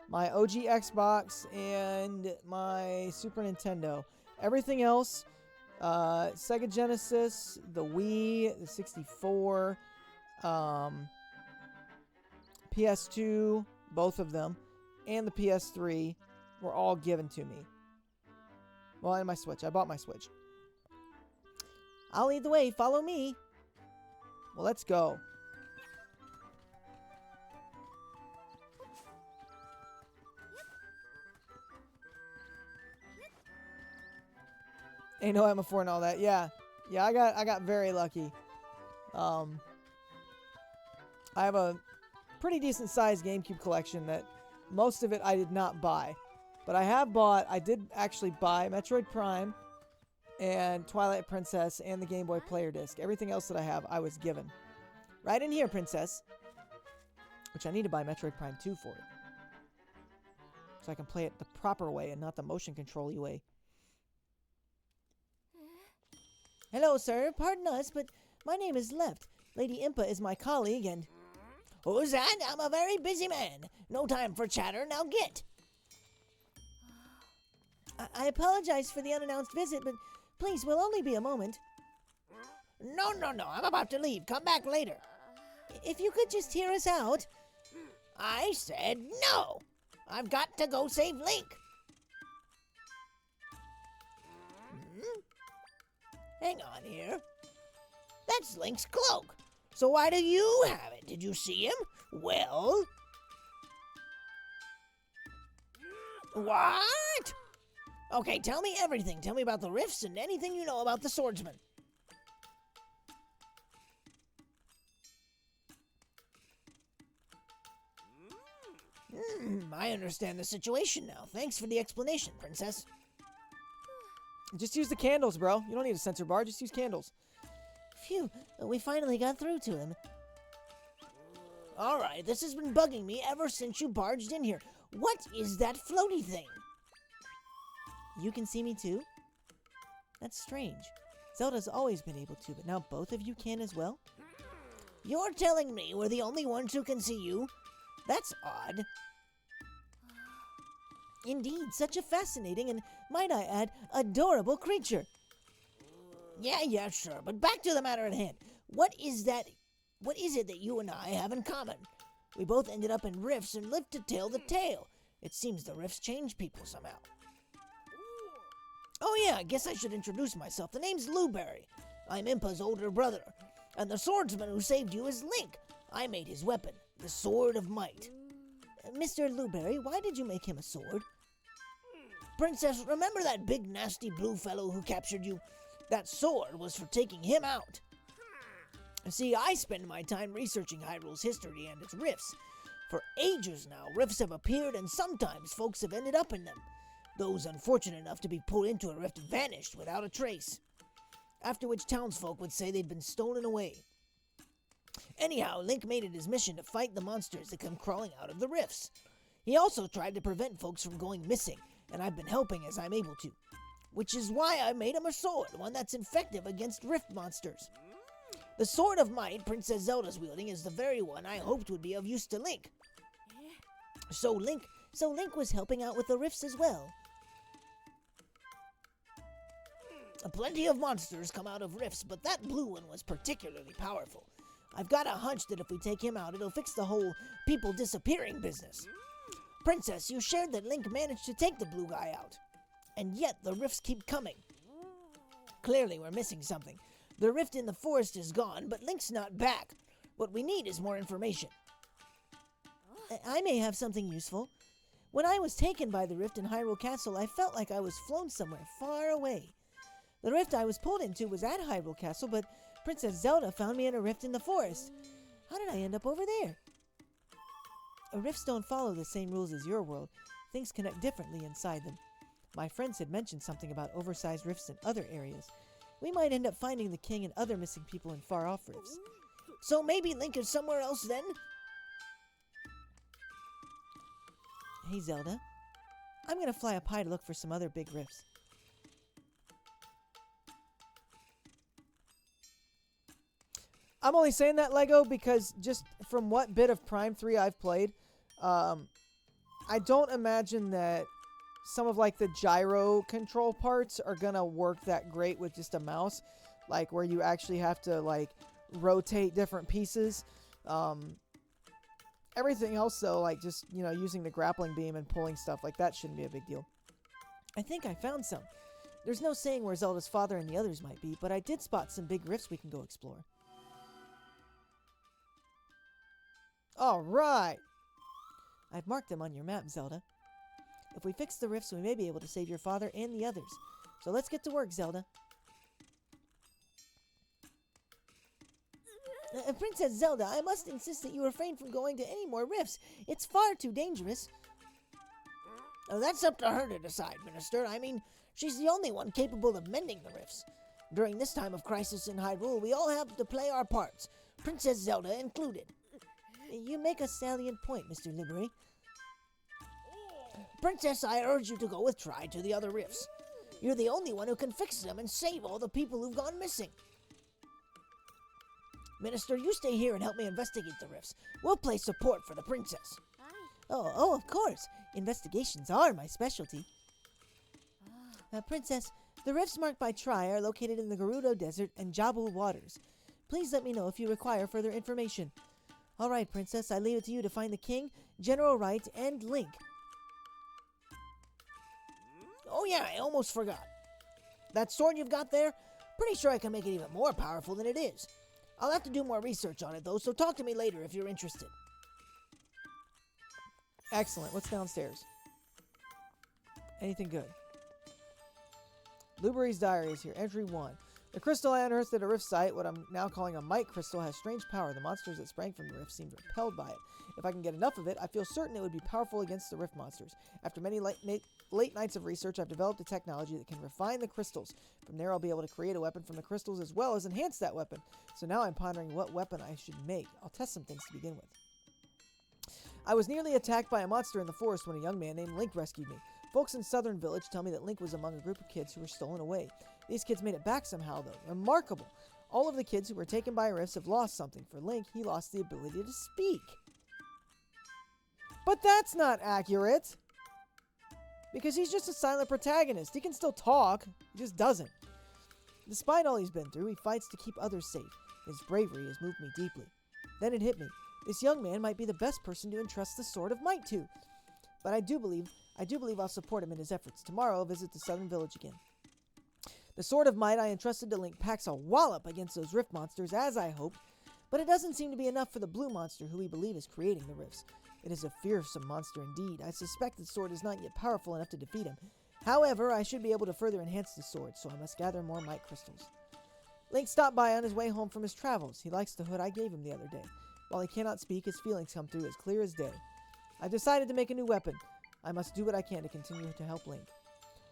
My OG Xbox and my Super Nintendo. Everything else, Sega Genesis, the Wii, the 64, PS2, both of them, and the PS3 were all given to me. Well, and my Switch. I bought my Switch. I'll lead the way. Follow me. Well, let's go. Ain't no M4 and all that. Yeah. Yeah, I got very lucky. I have a pretty decent sized GameCube collection that most of it I did not buy. But I did actually buy Metroid Prime and Twilight Princess and the Game Boy Player Disc. Everything else that I have, I was given. Right in here, Princess. Which I need to buy Metroid Prime 2 for it. So I can play it the proper way and not the motion control-y way. Hello, sir. Pardon us, but my name is Left. Lady Impa is my colleague, and... Who's that? I'm a very busy man. No time for chatter. Now get. I apologize for the unannounced visit, but please, we'll only be a moment. No. I'm about to leave. Come back later. If you could just hear us out. I said no. I've got to go save Link. Hang on here. That's Link's cloak. So why do you have it? Did you see him? Well... What? Okay, tell me everything. Tell me about the rifts and anything you know about the swordsman. I understand the situation now. Thanks for the explanation, Princess. Just use the candles, bro. You don't need a sensor bar. Just use candles. Phew, we finally got through to him. Alright, this has been bugging me ever since you barged in here. What is that floaty thing? You can see me too? That's strange. Zelda's always been able to, but now both of you can as well? You're telling me we're the only ones who can see you? That's odd. Indeed, such a fascinating and, might I add, adorable creature. Yeah, sure, but back to the matter at hand. What is it that you and I have in common? We both ended up in rifts and lived to tell the tale. It seems the rifts change people somehow. Oh yeah, I guess I should introduce myself. The name's Luberry. I'm Impa's older brother. And the swordsman who saved you is Link. I made his weapon, the Sword of Might. Mr. Luberry, why did you make him a sword? Princess, remember that big nasty blue fellow who captured you? That sword was for taking him out. See, I spend my time researching Hyrule's history and its rifts. For ages now, rifts have appeared and sometimes folks have ended up in them. Those unfortunate enough to be pulled into a rift vanished without a trace. After which townsfolk would say they'd been stolen away. Anyhow, Link made it his mission to fight the monsters that come crawling out of the rifts. He also tried to prevent folks from going missing, and I've been helping as I'm able to. Which is why I made him a sword, one that's effective against rift monsters. The Sword of Might Princess Zelda's wielding is the very one I hoped would be of use to Link. So Link was helping out with the rifts as well. Plenty of monsters come out of rifts, but that blue one was particularly powerful. I've got a hunch that if we take him out, it'll fix the whole people disappearing business. Princess, you shared that Link managed to take the blue guy out. And yet, the rifts keep coming. Clearly, we're missing something. The rift in the forest is gone, but Link's not back. What we need is more information. I may have something useful. When I was taken by the rift in Hyrule Castle, I felt like I was flown somewhere far away. The rift I was pulled into was at Hyrule Castle, but Princess Zelda found me in a rift in the forest. How did I end up over there? Rifts don't follow the same rules as your world. Things connect differently inside them. My friends had mentioned something about oversized rifts in other areas. We might end up finding the king and other missing people in far-off rifts. So maybe Link is somewhere else then? Hey, Zelda. I'm gonna fly up high to look for some other big rifts. I'm only saying that, Lego, because just from what bit of Prime 3 I've played, I don't imagine that some of, like, the gyro control parts are gonna work that great with just a mouse. Like, where you actually have to, like, rotate different pieces. Everything else, though, like, just, you know, using the grappling beam and pulling stuff, like, that shouldn't be a big deal. I think I found some. There's no saying where Zelda's father and the others might be, but I did spot some big rifts we can go explore. Alright! I've marked them on your map, Zelda. If we fix the rifts, we may be able to save your father and the others. So let's get to work, Zelda. Princess Zelda, I must insist that you refrain from going to any more rifts. It's far too dangerous. Oh, that's up to her to decide, Minister. I mean, she's the only one capable of mending the rifts. During this time of crisis in Hyrule, we all have to play our parts, Princess Zelda included. You make a salient point, Mr. Libery. Princess, I urge you to go with Tri to the other rifts. You're the only one who can fix them and save all the people who've gone missing. Minister, you stay here and help me investigate the rifts. We'll play support for the princess. Oh, of course. Investigations are my specialty. Princess, the rifts marked by Tri are located in the Gerudo Desert and Jabul Waters. Please let me know if you require further information. All right, Princess, I leave it to you to find the king, General Wright, and Link. Oh yeah, I almost forgot. That sword you've got there, pretty sure I can make it even more powerful than it is. I'll have to do more research on it, though, so talk to me later if you're interested. Excellent. What's downstairs? Anything good? Blueberry's diary is here. Entry 1. The crystal I unearthed at a rift site, what I'm now calling a might crystal, has strange power. The monsters that sprang from the rift seemed repelled by it. If I can get enough of it, I feel certain it would be powerful against the rift monsters. After many late nights of research, I've developed a technology that can refine the crystals. From there, I'll be able to create a weapon from the crystals as well as enhance that weapon. So now I'm pondering what weapon I should make. I'll test some things to begin with. I was nearly attacked by a monster in the forest when a young man named Link rescued me. Folks in Southern Village tell me that Link was among a group of kids who were stolen away. These kids made it back somehow, though. Remarkable. All of the kids who were taken by rifts have lost something. For Link, he lost the ability to speak. But that's not accurate. Because he's just a silent protagonist. He can still talk. He just doesn't. Despite all he's been through, he fights to keep others safe. His bravery has moved me deeply. Then it hit me. This young man might be the best person to entrust the Sword of Might to. But I do believe I'll support him in his efforts. Tomorrow I'll visit the Southern Village again. The Sword of Might I entrusted to Link packs a wallop against those rift monsters, as I hoped. But it doesn't seem to be enough for the blue monster who we believe is creating the rifts. It is a fearsome monster indeed. I suspect the sword is not yet powerful enough to defeat him. However, I should be able to further enhance the sword, so I must gather more might crystals. Link stopped by on his way home from his travels. He likes the hood I gave him the other day. While he cannot speak, his feelings come through as clear as day. I decided to make a new weapon. I must do what I can to continue to help Link.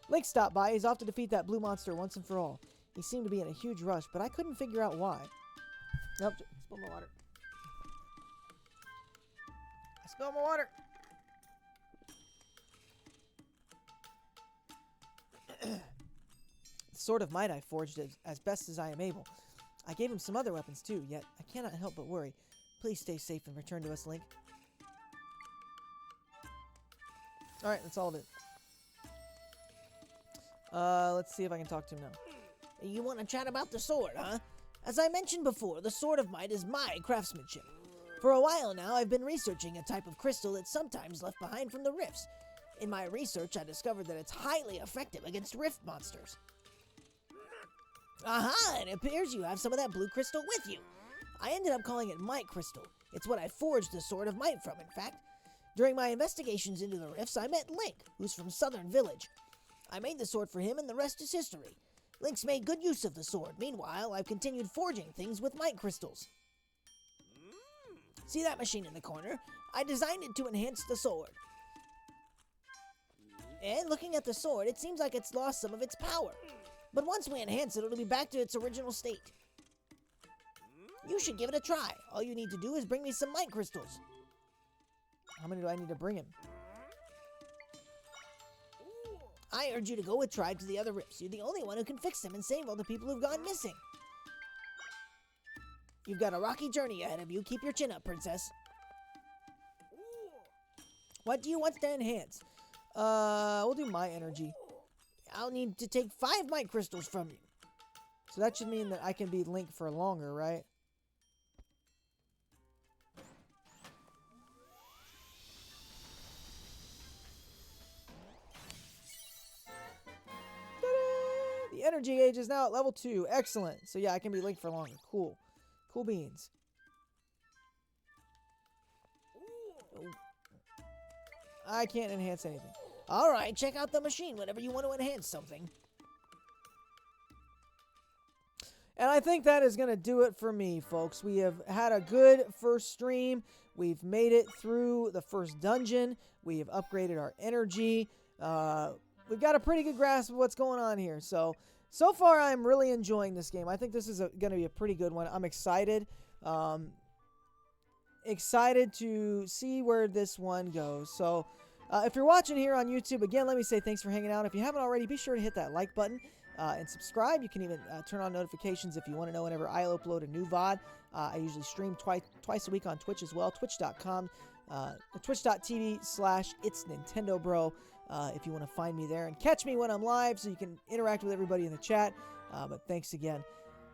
Link stopped by. He's off to defeat that blue monster once and for all. He seemed to be in a huge rush, but I couldn't figure out why. Nope, spill my water. I spilled my water. The Sword of Might I forged as best as I am able. I gave him some other weapons too, yet I cannot help but worry. Please stay safe and return to us, Link. Alright, that's all of it. Let's see if I can talk to him now. You want to chat about the sword, huh? As I mentioned before, the Sword of Might is my craftsmanship. For a while now, I've been researching a type of crystal that's sometimes left behind from the rifts. In my research, I discovered that it's highly effective against rift monsters. Aha! It appears you have some of that blue crystal with you. I ended up calling it Might Crystal. It's what I forged the Sword of Might from, in fact. During my investigations into the rifts, I met Link, who's from Southern Village. I made the sword for him, and the rest is history. Link's made good use of the sword. Meanwhile, I've continued forging things with might crystals. See that machine in the corner? I designed it to enhance the sword. And looking at the sword, it seems like it's lost some of its power. But once we enhance it, it'll be back to its original state. You should give it a try. All you need to do is bring me some might crystals. How many do I need to bring him? I urge you to go with Tribe to the other rifts. You're the only one who can fix them and save all the people who've gone missing. You've got a rocky journey ahead of you. Keep your chin up, princess. What do you want to enhance? We'll do my energy. I'll need to take 5 might crystals from you. So that should mean that I can be Link for longer, right? Ta-da! The energy gauge is now at level 2. Excellent. So yeah, I can be Link for longer. Cool. Cool beans. I can't enhance anything. Alright, check out the machine whenever you want to enhance something. And I think that is going to do it for me, folks. We have had a good first stream. We've made it through the first dungeon. We have upgraded our energy. We've got a pretty good grasp of what's going on here. So far, I'm really enjoying this game. I think this is going to be a pretty good one. I'm excited. Excited to see where this one goes. So if you're watching here on YouTube, again, let me say thanks for hanging out. If you haven't already, be sure to hit that like button and subscribe. You can even turn on notifications if you want to know whenever I upload a new VOD. I usually stream twice a week on Twitch as well, twitch.com, twitch.tv/itsnintendobro if you want to find me there and catch me when I'm live so you can interact with everybody in the chat. But thanks again.